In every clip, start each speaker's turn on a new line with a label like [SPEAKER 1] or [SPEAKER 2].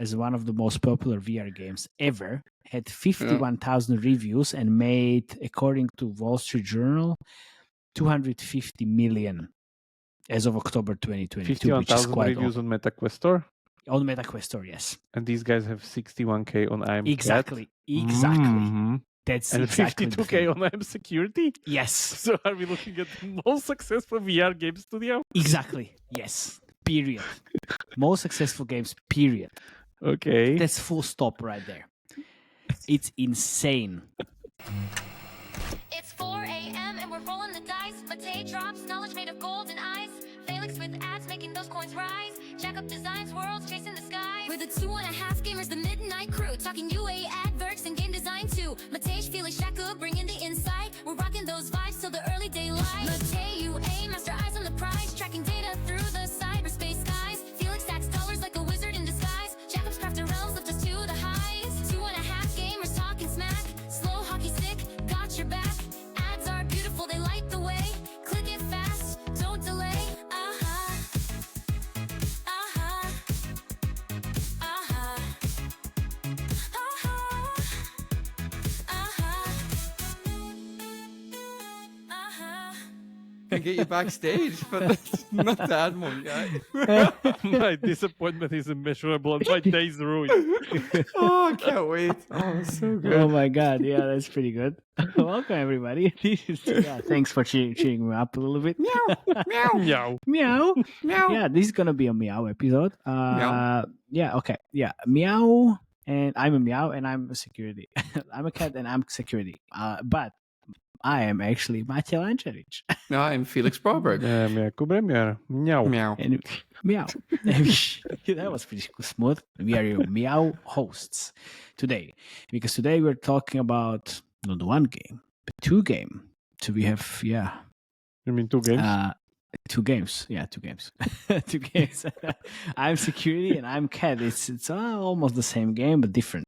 [SPEAKER 1] as one of the most popular VR games ever, had 51,000 reviews and made, according to Wall Street Journal, 250 million as of October 2022, which is
[SPEAKER 2] 51,000
[SPEAKER 1] quite
[SPEAKER 2] reviews on MetaQuest Store.
[SPEAKER 1] on MetaQuest Store, yes.
[SPEAKER 2] And these guys have 61K on IMCAT.
[SPEAKER 1] Exactly. That's
[SPEAKER 2] And
[SPEAKER 1] exactly
[SPEAKER 2] 52K on IM Security?
[SPEAKER 1] Yes.
[SPEAKER 2] So are we looking at the most successful VR game studio?
[SPEAKER 1] Exactly. Yes. Period. Most successful games, period.
[SPEAKER 2] Okay.
[SPEAKER 1] That's full stop right there. It's insane.
[SPEAKER 3] It's 4 a.m. and we're rolling the dice. Matei drops knowledge made of golden eyes. Felix with ads making those coins rise. Jack up designs, worlds chasing the sky. We're the 2.5 gamers, the midnight crew. Talking UA adverts and game design too. Matei, Felix, Shaka bringing the insight. We're rocking those vibes till the early daylight. Matei, UA, master eyes on the prize. Tracking data through the cyberspace skies. Felix stacks dollars like a wizard in disguise. Jacob's crafted realms lift us to the highs. 2.5 gamers talking smack. Slow hockey stick, got your back. Ads are beautiful, they light the way. Click it fast, don't delay.
[SPEAKER 4] Can get you backstage, but that's not the Admon guy.
[SPEAKER 2] My disappointment is immeasurable and my day's ruined.
[SPEAKER 4] Oh, I can't wait. Oh, so good.
[SPEAKER 1] Oh my god, yeah, that's pretty good. Welcome everybody. Thanks for cheering me up a little bit.
[SPEAKER 4] Meow, meow,
[SPEAKER 2] Meow.
[SPEAKER 1] Meow.
[SPEAKER 4] meow.
[SPEAKER 1] Yeah, this is gonna be a meow episode.
[SPEAKER 4] Meow.
[SPEAKER 1] Yeah, okay. Yeah. Meow, and I'm a meow and I'm a security. I'm a cat and I'm security. But I am actually Matej Lančarič.
[SPEAKER 4] No, I'm Felix Broberg.
[SPEAKER 2] Meow. Meow.
[SPEAKER 4] Meow.
[SPEAKER 1] And meow. That was pretty smooth. We are your meow hosts today. Because today we're talking about not one game, but two games. So we have,
[SPEAKER 2] You mean 2 games?
[SPEAKER 1] 2 games. Yeah, 2 games. 2 games. I'm security and I'm cat. It's almost the same game, but different.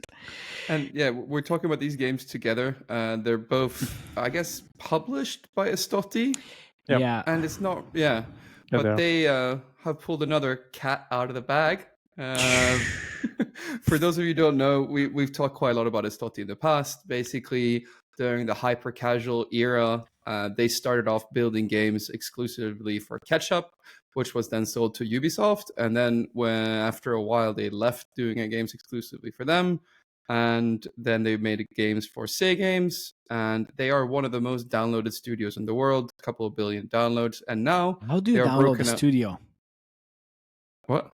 [SPEAKER 4] And yeah, we're talking about these games together. They're both, I guess, published by Astotti.
[SPEAKER 2] Yep.
[SPEAKER 1] Yeah.
[SPEAKER 4] And it's not, yeah.
[SPEAKER 2] Yeah,
[SPEAKER 4] But they have pulled another cat out of the bag. For those of you who don't know, we've talked quite a lot about Astotti in the past. Basically, during the hyper-casual era, they started off building games exclusively for Ketchup, which was then sold to Ubisoft. And then after a while, they left doing games exclusively for them. And then they made games for Say Games. And they are one of the most downloaded studios in the world, a couple of billion downloads. And now,
[SPEAKER 1] How do you
[SPEAKER 4] they are
[SPEAKER 1] download
[SPEAKER 4] broken
[SPEAKER 1] the
[SPEAKER 4] up-
[SPEAKER 1] studio?
[SPEAKER 4] What?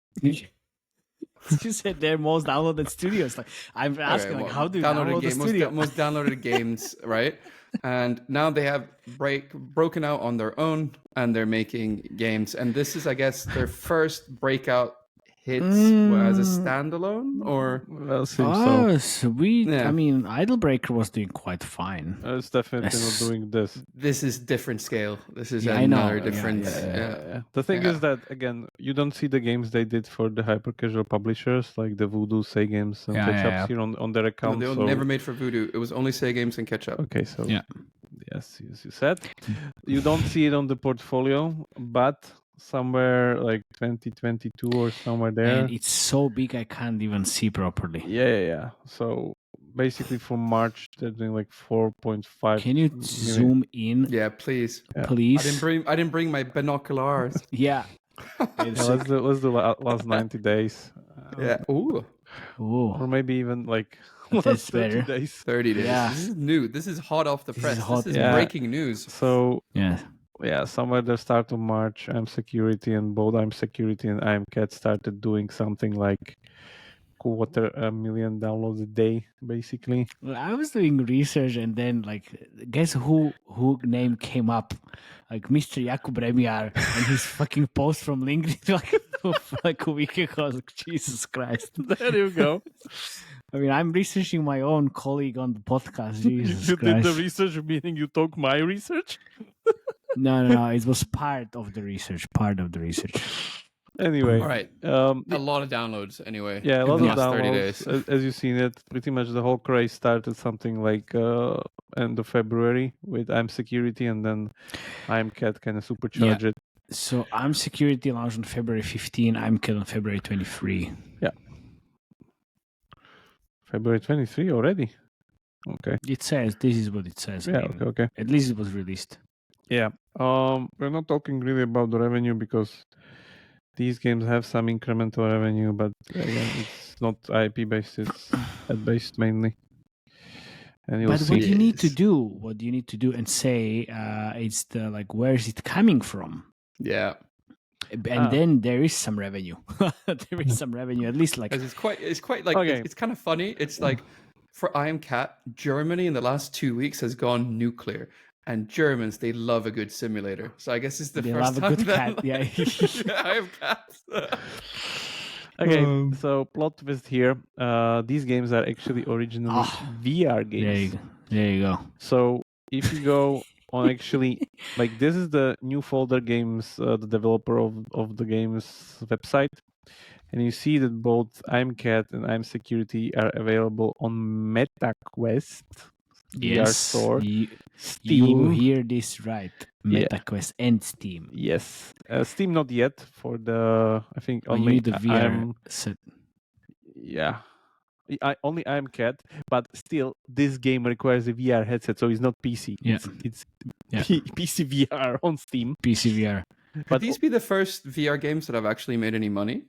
[SPEAKER 1] You said they're most downloaded studios. Like I'm asking,
[SPEAKER 4] Okay,
[SPEAKER 1] like,
[SPEAKER 4] well,
[SPEAKER 1] how do you download the studio?
[SPEAKER 4] most downloaded games, right? And now they have broken out on their own, and they're making games. And this is, I guess, their first breakout hits as a standalone, or
[SPEAKER 2] Well, seems so.
[SPEAKER 1] Oh, sweet.
[SPEAKER 4] Yeah.
[SPEAKER 1] I mean, Idlebreaker was doing quite fine.
[SPEAKER 2] It's definitely
[SPEAKER 1] Yes.
[SPEAKER 2] not doing this.
[SPEAKER 4] this is different scale. This is
[SPEAKER 1] Yeah, I know.
[SPEAKER 4] another
[SPEAKER 1] Yeah,
[SPEAKER 4] different.
[SPEAKER 1] yeah.
[SPEAKER 2] The thing
[SPEAKER 4] Yeah.
[SPEAKER 2] is that, again, you don't see the games they did for the hyper casual publishers, like the Voodoo, Say Games, and
[SPEAKER 1] Yeah,
[SPEAKER 2] Ketchups
[SPEAKER 1] yeah.
[SPEAKER 2] here on their
[SPEAKER 4] No,
[SPEAKER 2] account.
[SPEAKER 4] they were
[SPEAKER 2] so...
[SPEAKER 4] never made for Voodoo. It was only Say Games and Ketchup.
[SPEAKER 2] Okay, so
[SPEAKER 1] Yeah.
[SPEAKER 2] yes, as you said, you don't see it on the portfolio, but somewhere like 2022 or somewhere there.
[SPEAKER 1] And it's so big I can't even see properly.
[SPEAKER 2] Yeah. So basically, for March, they're doing like 4.5.
[SPEAKER 1] Can you
[SPEAKER 2] million.
[SPEAKER 1] zoom in,
[SPEAKER 4] Yeah, please.
[SPEAKER 2] Yeah.
[SPEAKER 1] please?
[SPEAKER 4] I didn't bring my binoculars.
[SPEAKER 1] Yeah.
[SPEAKER 2] Yeah, let's do last 90 days.
[SPEAKER 4] Yeah. Ooh,
[SPEAKER 2] Or
[SPEAKER 1] Oh,
[SPEAKER 2] maybe even like
[SPEAKER 1] That's
[SPEAKER 2] last 30
[SPEAKER 1] better.
[SPEAKER 2] days.
[SPEAKER 4] 30 days.
[SPEAKER 1] Yeah.
[SPEAKER 4] This is new. This is hot off the
[SPEAKER 1] This
[SPEAKER 4] press.
[SPEAKER 1] is hot.
[SPEAKER 4] This is
[SPEAKER 2] Yeah.
[SPEAKER 4] breaking news.
[SPEAKER 2] So
[SPEAKER 1] yeah.
[SPEAKER 2] yeah, somewhere the start of March, I'm Security and both I'm Security and I'm Cat started doing something like $250,000 downloads a day, basically.
[SPEAKER 1] Well, I was doing research and then like guess who name came up? Like Mr. Jakub Remiar and his fucking post from LinkedIn like a week ago. I was like, Jesus Christ.
[SPEAKER 2] There you go.
[SPEAKER 1] I mean, I'm researching my own colleague on the podcast. Jesus
[SPEAKER 2] You
[SPEAKER 1] Christ.
[SPEAKER 2] did the research, meaning you took my research?
[SPEAKER 1] No. It was part of the research.
[SPEAKER 2] Anyway.
[SPEAKER 4] All right.
[SPEAKER 2] Um,
[SPEAKER 4] A lot of downloads anyway.
[SPEAKER 2] yeah, a
[SPEAKER 4] in
[SPEAKER 2] lot
[SPEAKER 4] the
[SPEAKER 2] of
[SPEAKER 4] last 30
[SPEAKER 2] downloads.
[SPEAKER 4] days.
[SPEAKER 2] As you've seen it, pretty much the whole craze started something like end of February with I'm Security, and then I'm Cat kind of supercharged it.
[SPEAKER 1] So I'm Security launched on February 15. I'm Kid on February 23.
[SPEAKER 2] February 23 already. Okay.
[SPEAKER 1] It says this is what it says. I
[SPEAKER 2] Yeah.
[SPEAKER 1] mean,
[SPEAKER 2] Okay.
[SPEAKER 1] At least it was released.
[SPEAKER 2] Yeah. We're not talking really about the revenue because these games have some incremental revenue, but again, it's not IP based; it's ad based mainly. And you'll
[SPEAKER 1] But
[SPEAKER 2] see.
[SPEAKER 1] what you need to
[SPEAKER 4] Yes.
[SPEAKER 1] do, and say, it's the like, where is it coming from?
[SPEAKER 4] Yeah,
[SPEAKER 1] And then there is some revenue. There is some revenue, at least like
[SPEAKER 4] 'cause it's quite like
[SPEAKER 2] Okay.
[SPEAKER 4] it's kind of funny. It's like for I Am Cat, Germany in the last 2 weeks has gone nuclear, and Germans they love a good simulator. So I guess it's the
[SPEAKER 1] They
[SPEAKER 4] first
[SPEAKER 1] love a
[SPEAKER 4] time
[SPEAKER 1] good
[SPEAKER 4] that,
[SPEAKER 1] cat, yeah.
[SPEAKER 4] I Am Cat.
[SPEAKER 2] Okay, so plot twist here. These games are actually originally VR games.
[SPEAKER 1] there you go.
[SPEAKER 2] So if you go on actually, like this is the New Folder Games, the developer of the game's website, and you see that both I'm Cat and I'm Security are available on MetaQuest VR store,
[SPEAKER 1] you
[SPEAKER 2] Steam.
[SPEAKER 1] hear this right.
[SPEAKER 2] Yeah.
[SPEAKER 1] MetaQuest and Steam.
[SPEAKER 2] Yes, Steam not yet for the I think
[SPEAKER 1] Oh, you
[SPEAKER 2] only
[SPEAKER 1] need the VR set.
[SPEAKER 2] yeah. Only I'm Cat, but still, this game requires a VR headset, so it's not PC.
[SPEAKER 1] Yeah.
[SPEAKER 2] It's
[SPEAKER 1] Yeah.
[SPEAKER 2] PC VR on Steam.
[SPEAKER 1] PC VR.
[SPEAKER 4] Could these be the first VR games that have actually made any money?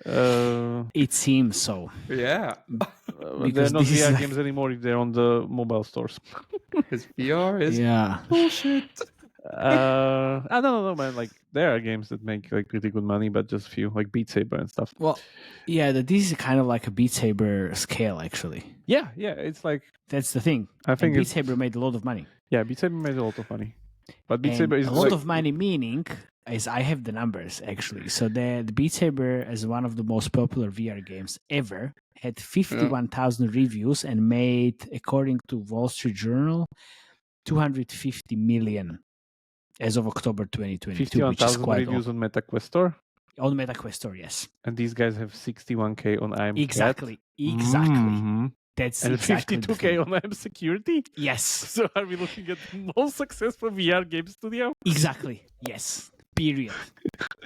[SPEAKER 1] It seems so.
[SPEAKER 4] Yeah,
[SPEAKER 2] they're
[SPEAKER 1] Because
[SPEAKER 2] not
[SPEAKER 1] this is
[SPEAKER 2] VR
[SPEAKER 1] like-
[SPEAKER 2] games anymore if they're on the mobile stores.
[SPEAKER 4] because VR is
[SPEAKER 1] Yeah.
[SPEAKER 4] bullshit.
[SPEAKER 2] I don't know, man. Like there are games that make like pretty good money, but just few, like Beat Saber and stuff.
[SPEAKER 1] Well, yeah, this is kind of like a Beat Saber scale, actually.
[SPEAKER 2] Yeah, it's like
[SPEAKER 1] That's the thing.
[SPEAKER 2] I think
[SPEAKER 1] Beat
[SPEAKER 2] it's,
[SPEAKER 1] Saber made a lot of money.
[SPEAKER 2] yeah, Beat Saber made a lot of money, but Beat
[SPEAKER 1] And
[SPEAKER 2] Saber is
[SPEAKER 1] a lot
[SPEAKER 2] like,
[SPEAKER 1] of money, meaning is I have the numbers actually. So the Beat Saber is one of the most popular VR games ever. Had 51,000 reviews and made, according to Wall Street Journal, 250 million as of October 2022, which is
[SPEAKER 2] 51,000
[SPEAKER 1] quite
[SPEAKER 2] reviews on MetaQuest store,
[SPEAKER 1] on MetaQuest Store. Yes,
[SPEAKER 2] and these guys have 61K on I'm Cat.
[SPEAKER 1] exactly.
[SPEAKER 2] Mhm.
[SPEAKER 1] That's
[SPEAKER 2] And
[SPEAKER 1] exactly the
[SPEAKER 2] 52K
[SPEAKER 1] thing.
[SPEAKER 2] on I'm Security.
[SPEAKER 1] Yes,
[SPEAKER 2] So are we looking at the most successful VR game studio?
[SPEAKER 1] exactly. Yes. Period.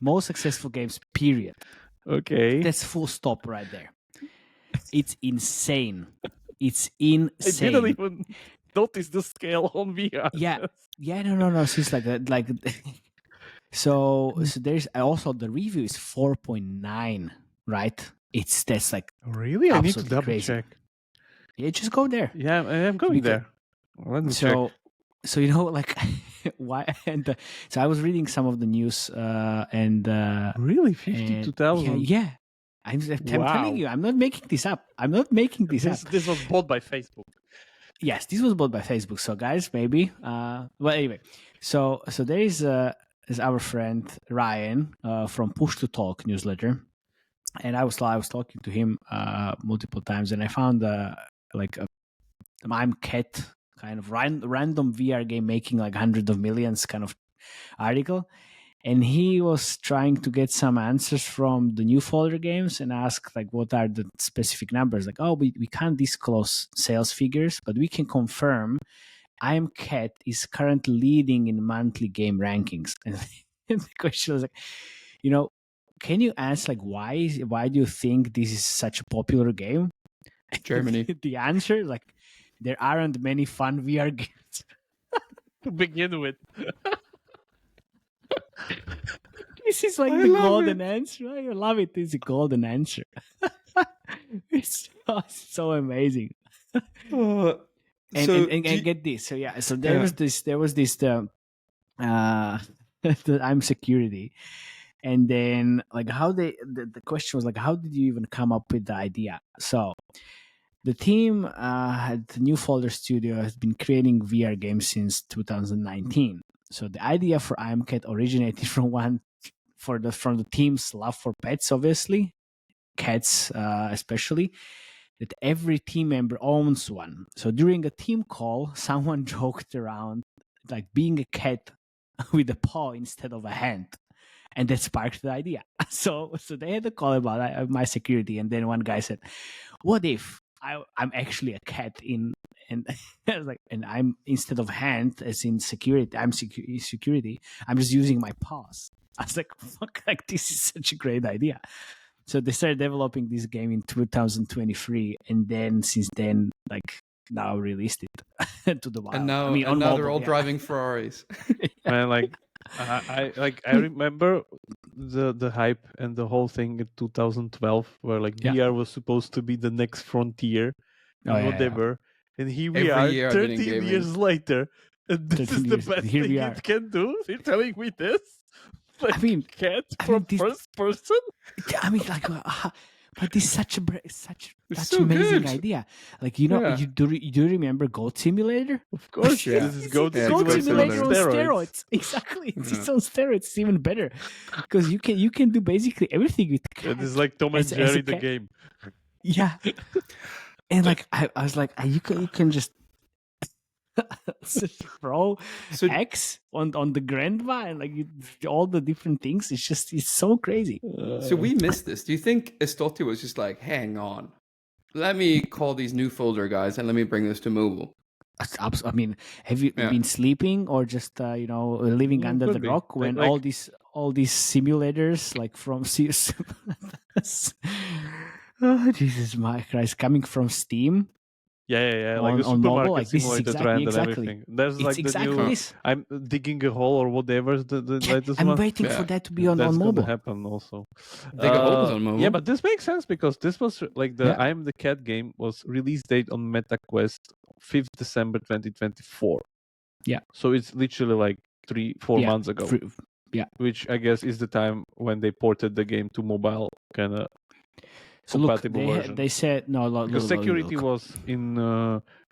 [SPEAKER 1] Most successful games. Period.
[SPEAKER 2] Okay.
[SPEAKER 1] That's full stop right there. It's insane. It's
[SPEAKER 2] I didn't
[SPEAKER 1] insane.
[SPEAKER 2] even notice the scale on VR.
[SPEAKER 1] Yeah. No. So it's like that. Like, so there's also the review is 4.9, right? That's like,
[SPEAKER 2] Really? I need to
[SPEAKER 1] Absolutely
[SPEAKER 2] double
[SPEAKER 1] crazy.
[SPEAKER 2] check.
[SPEAKER 1] yeah, just go there.
[SPEAKER 2] Yeah, I'm going
[SPEAKER 1] Because-
[SPEAKER 2] there. Let me check.
[SPEAKER 1] So you know, like, why? And so I was reading some of the news, and
[SPEAKER 2] Really?
[SPEAKER 1] and-
[SPEAKER 2] 52,000?
[SPEAKER 1] Yeah. I'm
[SPEAKER 2] Wow.
[SPEAKER 1] telling you, I'm not making this up. I'm not making this up.
[SPEAKER 2] This was bought by Facebook.
[SPEAKER 1] Yes, this was bought by Facebook. So guys, maybe. Well, anyway, so there is our friend Ryan from Push to Talk newsletter, and I was talking to him multiple times, and I found like a I'm Cat kind of random VR game making like hundreds of millions kind of article. And he was trying to get some answers from the New Folder Games and ask like what are the specific numbers. Like, oh, we can't disclose sales figures, but we can confirm I Am Cat is currently leading in monthly game rankings. And the question was like, you know, can you ask like why do you think this is such a popular game?
[SPEAKER 4] Germany.
[SPEAKER 1] The answer is like there aren't many fun VR games.
[SPEAKER 2] To begin with.
[SPEAKER 1] This is like
[SPEAKER 4] I
[SPEAKER 1] the
[SPEAKER 4] love
[SPEAKER 1] golden answer. I love it. It's a golden answer. It's so amazing.
[SPEAKER 4] Oh,
[SPEAKER 1] And,
[SPEAKER 4] so
[SPEAKER 1] and
[SPEAKER 4] do you-
[SPEAKER 1] get this. So yeah. So there
[SPEAKER 4] Yeah.
[SPEAKER 1] was this the I'm Security, and then like how the question was like how did you even come up with the idea? So the team at the New Folder Studio has been creating VR games since 2019. So the idea for I Am Cat originated from the team's love for pets, obviously, cats especially. That every team member owns one. So during a team call, someone joked around like being a cat with a paw instead of a hand, and that sparked the idea. So they had a call about my security, and then one guy said, "What if I'm actually a cat and I was like, and I'm instead of hand as in security, I'm security. I'm just using my paws." I was like, "Fuck! Like this is such a great idea." So they started developing this game in 2023, and then since then, like now released it to the wild.
[SPEAKER 4] And now,
[SPEAKER 1] I mean, on
[SPEAKER 4] now
[SPEAKER 1] mobile,
[SPEAKER 4] they're all
[SPEAKER 1] yeah.
[SPEAKER 4] driving Ferraris.
[SPEAKER 2] Man, like I remember the hype and the whole thing in 2012, where like
[SPEAKER 1] Yeah.
[SPEAKER 2] VR was supposed to be the next frontier, and
[SPEAKER 1] Oh, yeah, yeah.
[SPEAKER 2] whatever. And here we
[SPEAKER 4] Every
[SPEAKER 2] are,
[SPEAKER 4] year I've been in
[SPEAKER 2] 13
[SPEAKER 4] gaming.
[SPEAKER 2] years later, and this
[SPEAKER 1] 13
[SPEAKER 2] is the
[SPEAKER 1] years,
[SPEAKER 2] best
[SPEAKER 1] here
[SPEAKER 2] thing
[SPEAKER 1] we are.
[SPEAKER 2] it can do. You're telling me this? Like,
[SPEAKER 1] mean-
[SPEAKER 2] cat
[SPEAKER 1] I
[SPEAKER 2] from
[SPEAKER 1] mean, this-
[SPEAKER 2] first person?
[SPEAKER 1] Yeah, I mean, like, but this is such
[SPEAKER 4] It's
[SPEAKER 1] such
[SPEAKER 4] so
[SPEAKER 1] amazing
[SPEAKER 4] good.
[SPEAKER 1] idea. Like, you know,
[SPEAKER 2] Yeah.
[SPEAKER 1] you do remember Goat Simulator?
[SPEAKER 2] Of course,
[SPEAKER 4] Yeah.
[SPEAKER 2] this is Goat
[SPEAKER 4] Yeah,
[SPEAKER 1] Goat
[SPEAKER 4] Goat
[SPEAKER 1] Simulator on
[SPEAKER 2] Simulator
[SPEAKER 1] steroids. Exactly, it's
[SPEAKER 4] Yeah.
[SPEAKER 1] on steroids. It's even better because you can do basically everything with cat.
[SPEAKER 2] It is like Tom and
[SPEAKER 1] As a
[SPEAKER 2] Jerry the
[SPEAKER 1] cat.
[SPEAKER 2] game.
[SPEAKER 1] Yeah, and like I was like, you can just throw
[SPEAKER 4] So
[SPEAKER 1] X on the grandma and like all the different things. It's so crazy.
[SPEAKER 4] So we missed this. Do you think Estotti was just like, hang on, let me call these new folder guys and let me bring this to mobile?
[SPEAKER 1] I mean, have you
[SPEAKER 4] Yeah.
[SPEAKER 1] been sleeping or just living
[SPEAKER 2] Yeah,
[SPEAKER 1] under
[SPEAKER 2] could
[SPEAKER 1] the
[SPEAKER 2] be.
[SPEAKER 1] rock when
[SPEAKER 2] Like-
[SPEAKER 1] all these simulators like from oh, Jesus my Christ, coming from Steam?
[SPEAKER 2] Yeah. Like the
[SPEAKER 1] On mobile,
[SPEAKER 2] supermarket
[SPEAKER 1] like, this is
[SPEAKER 2] simulator
[SPEAKER 1] exactly-
[SPEAKER 2] trend and
[SPEAKER 1] exactly.
[SPEAKER 2] everything. There's
[SPEAKER 1] It's
[SPEAKER 2] like the
[SPEAKER 1] exactly
[SPEAKER 2] new.
[SPEAKER 1] this.
[SPEAKER 2] I'm digging a hole or whatever. The
[SPEAKER 1] Yeah,
[SPEAKER 2] latest
[SPEAKER 1] I'm
[SPEAKER 2] one.
[SPEAKER 1] waiting
[SPEAKER 4] Yeah.
[SPEAKER 1] for that to be on
[SPEAKER 2] That's
[SPEAKER 1] mobile.
[SPEAKER 2] gonna happen also.
[SPEAKER 4] They got holes on mobile.
[SPEAKER 2] Yeah, but this makes sense because this was like the
[SPEAKER 1] Yeah.
[SPEAKER 2] I Am the Cat game was release date on MetaQuest 5th December 2024.
[SPEAKER 1] Yeah.
[SPEAKER 2] So it's literally like 3-4
[SPEAKER 1] Yeah,
[SPEAKER 2] months ago, which I guess is the time when they ported the game to mobile kind of
[SPEAKER 1] So look,
[SPEAKER 2] compatible version.
[SPEAKER 1] they said no.
[SPEAKER 2] Because security was in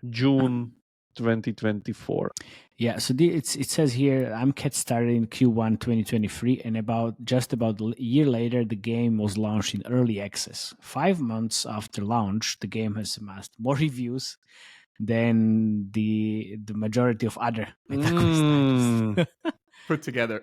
[SPEAKER 2] June 2024.
[SPEAKER 1] Yeah, so it says here AmCat started in Q1 2023, and just about a year later, the game was launched in early access. 5 months after launch, the game has amassed more reviews than the majority of other MetaQuest titles.
[SPEAKER 4] Put together.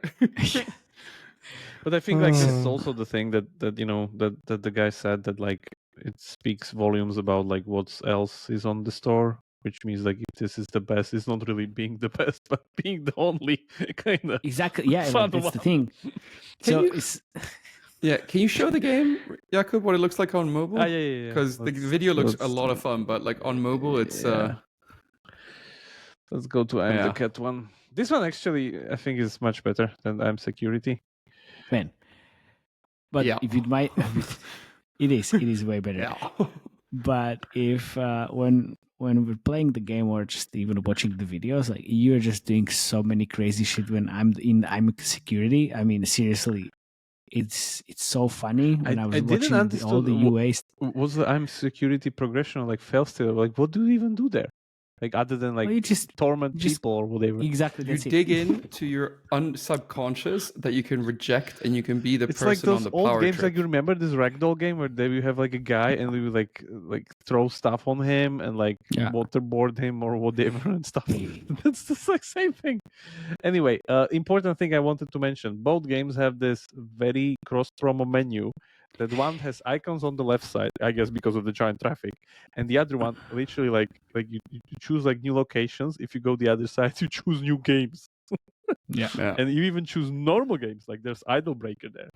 [SPEAKER 2] But I think like this is also the thing that you know that the guy said that like it speaks volumes about like what else is on the store, which means like if this is the best, it's not really being the best, but being the only kind of
[SPEAKER 1] Exactly, yeah,
[SPEAKER 2] fun
[SPEAKER 1] like, that's
[SPEAKER 2] one.
[SPEAKER 1] the thing.
[SPEAKER 4] Can
[SPEAKER 1] So
[SPEAKER 4] you-
[SPEAKER 1] it's
[SPEAKER 4] Yeah, can you show the game, Jakub, what it looks like on mobile?
[SPEAKER 2] yeah.
[SPEAKER 4] Because the
[SPEAKER 2] Let's-
[SPEAKER 4] video looks a
[SPEAKER 2] let's-
[SPEAKER 4] lot of fun, but like on mobile, it's
[SPEAKER 2] yeah. Let's go to I'm
[SPEAKER 4] Yeah.
[SPEAKER 2] the Cat one. This one actually I think is much better than I'm Security.
[SPEAKER 1] man. But
[SPEAKER 4] Yeah.
[SPEAKER 1] if it might, it is way better.
[SPEAKER 4] yeah.
[SPEAKER 1] But if when we're playing the game or just even watching the videos, like you're just doing so many crazy shit when I'm security. I mean, seriously, it's so funny when I was
[SPEAKER 2] I didn't
[SPEAKER 1] watching all
[SPEAKER 2] understand
[SPEAKER 1] the UAs.
[SPEAKER 2] Was the I'm Security progression like fail state? Like what do you even do there? Like other than like
[SPEAKER 1] Well, you just
[SPEAKER 2] torment people or whatever.
[SPEAKER 1] exactly
[SPEAKER 4] You
[SPEAKER 1] that's it.
[SPEAKER 4] dig into your subconscious that you can reject, and you can be the
[SPEAKER 2] It's like
[SPEAKER 4] person on
[SPEAKER 2] those
[SPEAKER 4] the
[SPEAKER 2] old
[SPEAKER 4] power
[SPEAKER 2] games.
[SPEAKER 4] trip.
[SPEAKER 2] Like you remember this ragdoll game where you have like a guy and you like throw stuff on him and like
[SPEAKER 1] Yeah.
[SPEAKER 2] waterboard him or whatever and stuff. That's the like same thing. Anyway, important thing I wanted to mention: both games have this very cross promo menu. That one has icons on the left side, I guess, because of the giant traffic, and the other one literally like you choose like new locations. If you go the other side, you choose new games.
[SPEAKER 1] Yeah.
[SPEAKER 4] Yeah.
[SPEAKER 2] And you even choose normal games, like there's Idle Breaker there.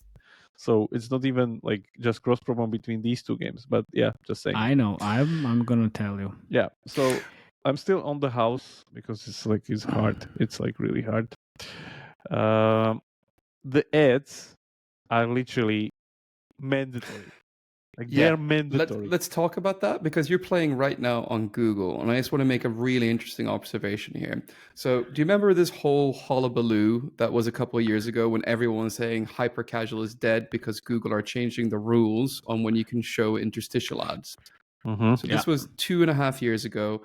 [SPEAKER 2] So it's not even like just cross promo between these two games. But yeah, just saying.
[SPEAKER 1] I know. I'm gonna tell you.
[SPEAKER 2] Yeah. So I'm still on the house because it's hard. It's like really hard. The ads are literally mandatory. Like
[SPEAKER 4] Yeah.
[SPEAKER 2] they're mandatory.
[SPEAKER 4] Let's talk about that because you're playing right now on Google, and I just want to make a really interesting observation here. So, do you remember this whole hullabaloo that was a couple of years ago when everyone was saying hyper casual is dead because Google are changing the rules on when you can show interstitial ads?
[SPEAKER 2] Mhm.
[SPEAKER 4] So this was 2.5 years ago.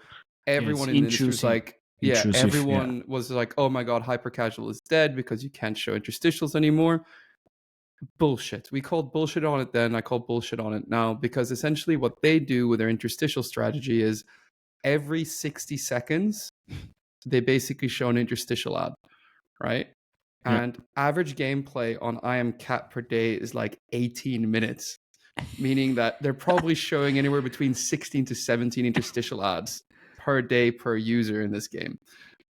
[SPEAKER 4] Everyone
[SPEAKER 1] It's
[SPEAKER 4] in the industry was
[SPEAKER 1] intrusive.
[SPEAKER 4] like, yeah,
[SPEAKER 1] Intrusive,
[SPEAKER 4] everyone was like, oh my God, hyper casual is dead because you can't show interstitials anymore. Bullshit. We called bullshit on it then. I call bullshit on it now because essentially what they do with their interstitial strategy is every 60 seconds, they basically show an interstitial ad, right?
[SPEAKER 1] Yeah.
[SPEAKER 4] And average gameplay on I Am Cat per day is like 18 minutes, meaning that they're probably showing anywhere between 16 to 17 interstitial ads per day per user in this game.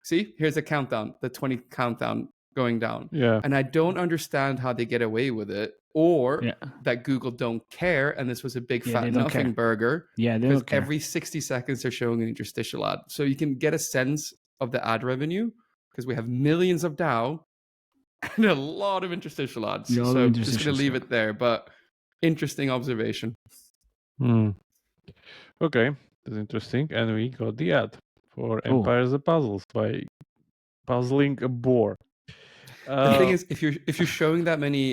[SPEAKER 4] See, here's a countdown, the 20 countdown going down.
[SPEAKER 2] Yeah.
[SPEAKER 4] And I don't understand how they get away with it, or
[SPEAKER 1] Yeah.
[SPEAKER 4] that Google don't care and this was a big
[SPEAKER 1] Yeah,
[SPEAKER 4] fat
[SPEAKER 1] they don't
[SPEAKER 4] nothing
[SPEAKER 1] care.
[SPEAKER 4] burger.
[SPEAKER 1] Yeah, they
[SPEAKER 4] Because
[SPEAKER 1] don't care.
[SPEAKER 4] every 60 seconds they're showing an interstitial ad. So you can get a sense of the ad revenue because we have millions of DAO and a lot of interstitial ads.
[SPEAKER 1] Yeah, a lot
[SPEAKER 4] So
[SPEAKER 1] of
[SPEAKER 4] just going to leave
[SPEAKER 1] interstitials,
[SPEAKER 4] it there. But interesting observation.
[SPEAKER 2] Hmm. Okay, that's interesting. And we got the ad for
[SPEAKER 1] Oh.
[SPEAKER 2] Empires of Puzzles by Puzzling a Boar.
[SPEAKER 4] The thing is, if you're showing that many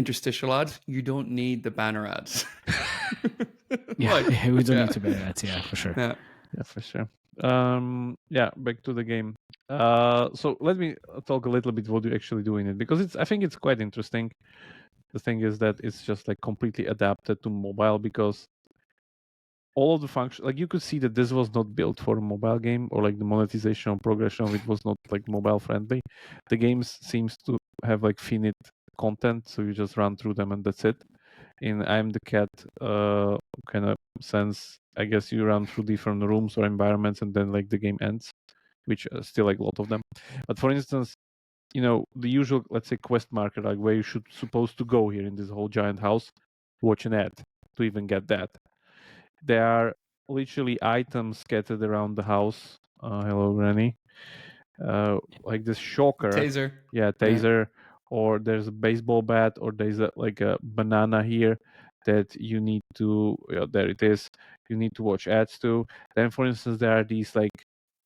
[SPEAKER 4] interstitial ads, you don't need the banner ads.
[SPEAKER 1] Yeah,
[SPEAKER 4] Like,
[SPEAKER 1] we don't
[SPEAKER 4] yeah.
[SPEAKER 1] need to ban that. Yeah, for sure.
[SPEAKER 4] Yeah.
[SPEAKER 2] Yeah, for sure. Yeah, back to the game. So let me talk a little bit what you actually do in it, because I think it's quite interesting. The thing is that it's just like completely adapted to mobile, because all of the functions, like you could see that this was not built for a mobile game, or like the monetization or progression of it was not like mobile friendly. The games seems to have like finite content, so you just run through them and that's it. In I'm the Cat kind of sense, I guess you run through different rooms or environments and then like the game ends, which are still like a lot of them. But for instance, you know, the usual, let's say, quest marker, like where you should supposed to go here in this whole giant house, watch an ad to even get that. There are literally items scattered around the house. Hello, Granny. Like this shocker.
[SPEAKER 4] Taser.
[SPEAKER 2] Yeah, taser. Or there's a baseball bat, or there's like a banana here that you need to. There it is. You need to watch ads to. Then, for instance, there are these like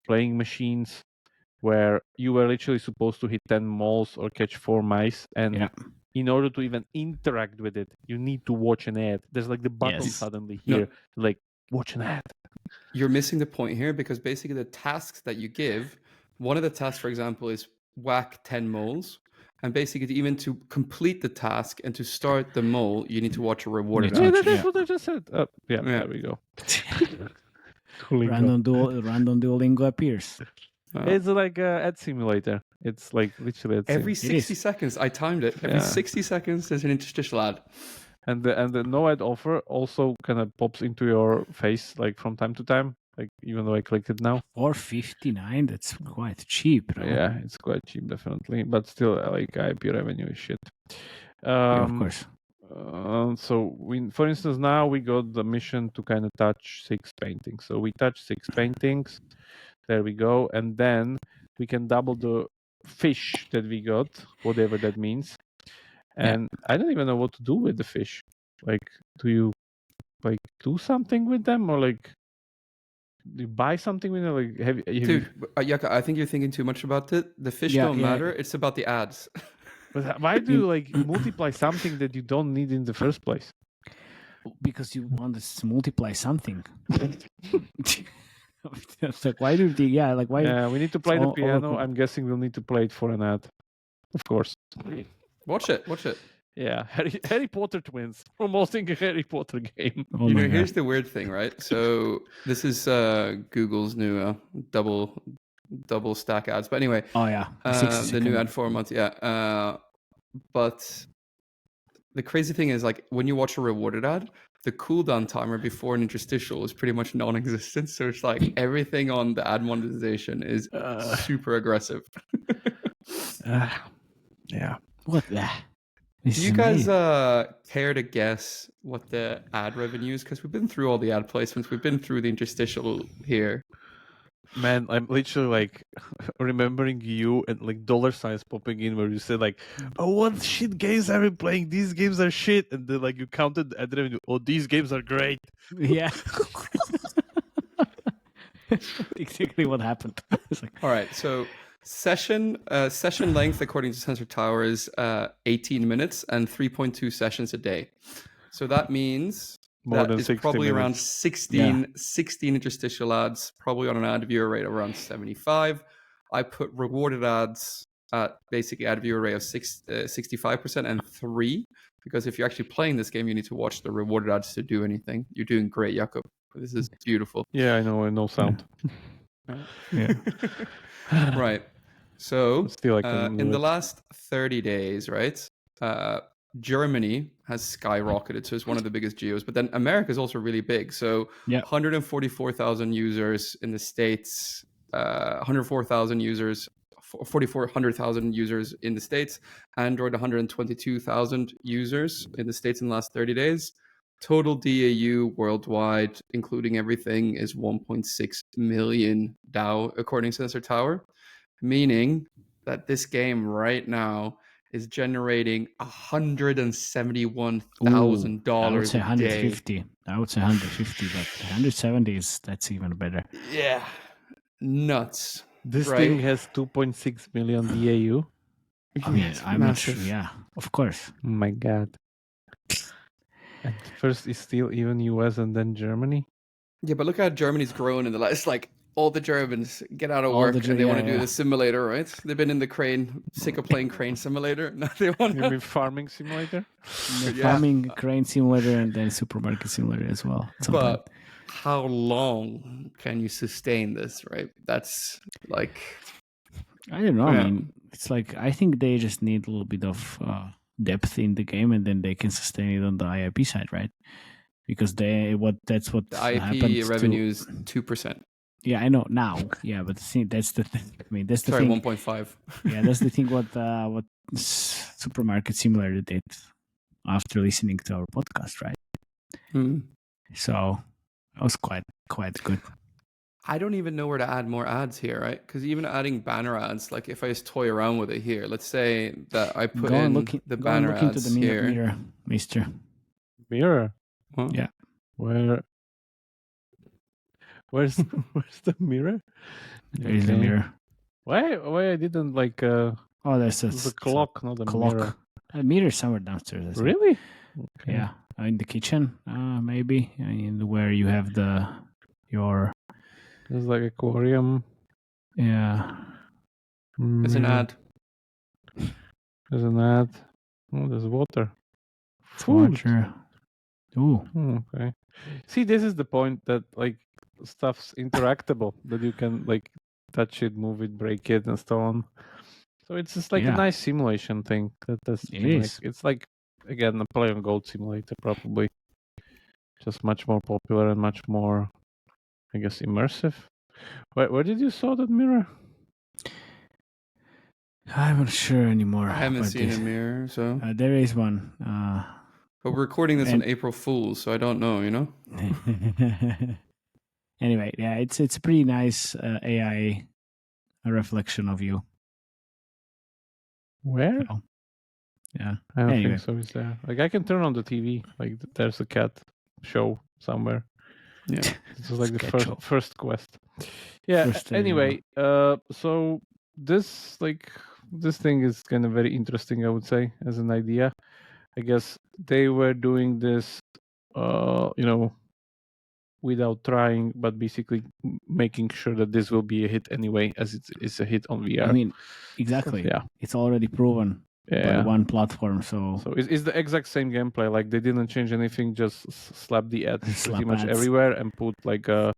[SPEAKER 2] playing machines where you were literally supposed to hit 10 moles or catch 4 mice, and
[SPEAKER 1] Yeah.
[SPEAKER 2] in order to even interact with it, you need to watch an ad. There's like the button
[SPEAKER 1] Yes.
[SPEAKER 2] suddenly
[SPEAKER 4] No.
[SPEAKER 2] here, like watch an ad.
[SPEAKER 4] You're missing the point here because basically the tasks that you give, one of the tasks, for example, is whack 10 moles. And basically, even to complete the task and to start the mole, you need to watch a rewarded
[SPEAKER 1] Yeah,
[SPEAKER 4] ad.
[SPEAKER 2] That's
[SPEAKER 1] yeah.
[SPEAKER 2] what I just said. Yeah,
[SPEAKER 4] Yeah.
[SPEAKER 2] there we go. Duolingo.
[SPEAKER 1] Random Duolingo appears.
[SPEAKER 2] It's like a ad simulator. It's like literally ad
[SPEAKER 4] Every
[SPEAKER 2] sim.
[SPEAKER 4] 60 seconds, I timed it. Every
[SPEAKER 2] Yeah.
[SPEAKER 4] 60 seconds, there's an interstitial ad.
[SPEAKER 2] And the no ad offer also kind of pops into your face like from time to time. Like even though I clicked it now.
[SPEAKER 1] $4.59. That's quite cheap, right?
[SPEAKER 2] Yeah, it's quite cheap, definitely. But still, like IP revenue is shit.
[SPEAKER 1] Yeah, of course.
[SPEAKER 2] So for instance, now we got the mission to kind of touch 6 paintings. So we touch 6 paintings. There we go, and then we can double the fish that we got, whatever that means. And I don't even know what to do with the fish. Like, do you like do something with them, or like do you buy something with them? Like, have you
[SPEAKER 4] Dude, Yaka, I think you're thinking too much about it. The fish
[SPEAKER 1] Yeah,
[SPEAKER 4] don't
[SPEAKER 1] yeah.
[SPEAKER 4] matter. It's about the ads.
[SPEAKER 2] But why do you like multiply something that you don't need in the first place?
[SPEAKER 1] Because you want to multiply something. It's like, why do they? Yeah, like why?
[SPEAKER 2] Yeah, we need to play the
[SPEAKER 1] all
[SPEAKER 2] piano.
[SPEAKER 1] cool.
[SPEAKER 2] I'm guessing we'll need to play it for an ad, of course.
[SPEAKER 4] Watch it. Watch it.
[SPEAKER 2] Yeah, Harry Potter twins promoting a Harry Potter game.
[SPEAKER 1] Oh
[SPEAKER 4] You
[SPEAKER 1] my
[SPEAKER 4] know,
[SPEAKER 1] God.
[SPEAKER 4] here's the weird thing, right? So this is Google's new double stack ads. But anyway,
[SPEAKER 1] Oh yeah,
[SPEAKER 4] the new ad format, yeah. But the crazy thing is, like, when you watch a rewarded ad, the cooldown timer before an interstitial is pretty much non-existent. So it's like everything on the ad monetization is super aggressive.
[SPEAKER 2] Yeah.
[SPEAKER 1] What the? This
[SPEAKER 4] Do
[SPEAKER 1] is
[SPEAKER 4] you guys
[SPEAKER 1] amazing.
[SPEAKER 4] care to guess what the ad revenue is? Because we've been through all the ad placements. We've been through the interstitial here.
[SPEAKER 2] Man, I'm literally like remembering you and like dollar signs popping in where you said like, "Oh, what shit games are we playing? These games are shit," and then like you counted the ad revenue. Oh, these games are great.
[SPEAKER 1] Yeah. Exactly what happened. It's like,
[SPEAKER 4] All right, so session length according to Sensor Tower is 18 minutes and 3.2 sessions a day. So that means
[SPEAKER 2] More
[SPEAKER 4] that
[SPEAKER 2] than
[SPEAKER 4] is
[SPEAKER 2] 60
[SPEAKER 4] probably around
[SPEAKER 2] minutes.
[SPEAKER 4] 16 interstitial ads, probably on an ad viewer rate of around 75. I put rewarded ads at basically ad viewer rate of 65% and 3, because if you're actually playing this game, you need to watch the rewarded ads to do anything. You're doing great, Jakob. This is beautiful.
[SPEAKER 2] Yeah, I know, no sound.
[SPEAKER 1] Yeah.
[SPEAKER 4] Right. So
[SPEAKER 2] Still, I can
[SPEAKER 4] in
[SPEAKER 2] do
[SPEAKER 4] the
[SPEAKER 2] it.
[SPEAKER 4] last 30 days, right, Germany has skyrocketed. So it's one of the biggest geos. But then America is also really big. So
[SPEAKER 1] Yeah.
[SPEAKER 4] 144,000 users in the States, 104,000 users 4,400,000 users in the States. Android 122,000 users in the States in the last 30 days. Total DAU worldwide, including everything, is 1.6 million DAU, according to Sensor Tower, meaning that this game right now is generating $171,000
[SPEAKER 1] I would say
[SPEAKER 4] a day.
[SPEAKER 1] 150. I would say 150, but 170 that's even better.
[SPEAKER 4] Yeah, nuts.
[SPEAKER 2] This
[SPEAKER 4] Right.
[SPEAKER 2] thing has 2.6 million DAU.
[SPEAKER 1] I mean,
[SPEAKER 4] It's
[SPEAKER 1] I'm not sure.
[SPEAKER 4] massive.
[SPEAKER 1] Yeah, of course.
[SPEAKER 2] Oh my god. And first is still even US and then Germany.
[SPEAKER 4] Yeah, but look how Germany's grown in the last, like, all the Germans get out of
[SPEAKER 1] All
[SPEAKER 4] work
[SPEAKER 1] the
[SPEAKER 4] and they want to
[SPEAKER 1] yeah,
[SPEAKER 4] do
[SPEAKER 1] yeah.
[SPEAKER 4] the simulator, right? They've been in the crane, sick of playing crane simulator. Now they want
[SPEAKER 2] You
[SPEAKER 4] to.
[SPEAKER 2] mean farming simulator?
[SPEAKER 1] The
[SPEAKER 4] Yeah.
[SPEAKER 1] farming crane simulator and then supermarket simulator as well. at some point.
[SPEAKER 4] But how long can you sustain this, right? That's like,
[SPEAKER 1] I don't know.
[SPEAKER 4] Yeah.
[SPEAKER 1] I mean, it's like I think they just need a little bit of depth in the game, and then they can sustain it on the IIP side, right? Because that's what
[SPEAKER 4] the
[SPEAKER 1] happened
[SPEAKER 4] IP revenue is 2%.
[SPEAKER 1] Yeah, I know now. Yeah, but see, that's the thing. I mean, that's the
[SPEAKER 4] Sorry,
[SPEAKER 1] thing.
[SPEAKER 4] 1.5.
[SPEAKER 1] Yeah, that's the thing. What Supermarket Simulator did after listening to our podcast, right?
[SPEAKER 4] Hmm.
[SPEAKER 1] So that was quite good.
[SPEAKER 4] I don't even know where to add more ads here, right? Because even adding banner ads, like if I just toy around with it here, let's say that I put
[SPEAKER 1] Go and
[SPEAKER 4] in
[SPEAKER 1] look
[SPEAKER 4] the
[SPEAKER 1] go and
[SPEAKER 4] banner
[SPEAKER 1] look into
[SPEAKER 4] ads
[SPEAKER 1] the
[SPEAKER 4] here.
[SPEAKER 1] mirror, Mister.
[SPEAKER 2] Mirror.
[SPEAKER 4] Huh?
[SPEAKER 1] Yeah.
[SPEAKER 2] Where's the mirror?
[SPEAKER 1] There is a
[SPEAKER 2] Okay.
[SPEAKER 1] mirror.
[SPEAKER 2] Why I didn't like
[SPEAKER 1] Oh, there's
[SPEAKER 2] the clock, not the
[SPEAKER 1] clock.
[SPEAKER 2] mirror.
[SPEAKER 1] A mirror somewhere downstairs. I think.
[SPEAKER 2] Really? Okay.
[SPEAKER 1] Yeah, in the kitchen, maybe, in where you have your
[SPEAKER 2] There's like aquarium.
[SPEAKER 1] yeah.
[SPEAKER 4] It's an
[SPEAKER 2] mirror.
[SPEAKER 4] ad.
[SPEAKER 2] There's an ad. Oh, there's water. Food.
[SPEAKER 1] Water. Ooh.
[SPEAKER 2] Okay. See, this is the point that like stuff's interactable, that you can like touch it, move it, break it, and so on. So it's just like
[SPEAKER 1] Yeah.
[SPEAKER 2] a nice simulation thing. That's
[SPEAKER 1] It
[SPEAKER 2] like,
[SPEAKER 1] is.
[SPEAKER 2] it's like again a Play on Gold simulator, probably just much more popular and much more, I guess, immersive. Where did you saw that mirror?
[SPEAKER 1] I'm not sure anymore.
[SPEAKER 4] I haven't
[SPEAKER 1] but
[SPEAKER 4] seen a
[SPEAKER 1] this-
[SPEAKER 4] mirror, so.
[SPEAKER 1] there is one.
[SPEAKER 4] But we're recording this
[SPEAKER 1] and-
[SPEAKER 4] on April Fool's, so I don't know, you know?
[SPEAKER 1] Anyway, yeah, it's a pretty nice AI reflection of you.
[SPEAKER 2] Where?
[SPEAKER 1] So, yeah.
[SPEAKER 2] I don't
[SPEAKER 1] Anyway.
[SPEAKER 2] think so. Is there? Like I can turn on the TV. Like there's a cat show somewhere.
[SPEAKER 4] Yeah.
[SPEAKER 2] This is like the
[SPEAKER 1] Cat show.
[SPEAKER 2] first quest. Yeah.
[SPEAKER 1] First,
[SPEAKER 2] Anyway, so this thing is kind of very interesting, I would say, as an idea. I guess they were doing this, without trying, but basically making sure that this will be a hit anyway, as it's a hit on VR.
[SPEAKER 1] I mean, exactly.
[SPEAKER 2] Yeah.
[SPEAKER 1] It's already proven by
[SPEAKER 2] Yeah.
[SPEAKER 1] one platform. So
[SPEAKER 2] It's the exact same gameplay. Like they didn't change anything, just slap the ads
[SPEAKER 1] Slap
[SPEAKER 2] pretty much
[SPEAKER 1] ads.
[SPEAKER 2] everywhere and put like a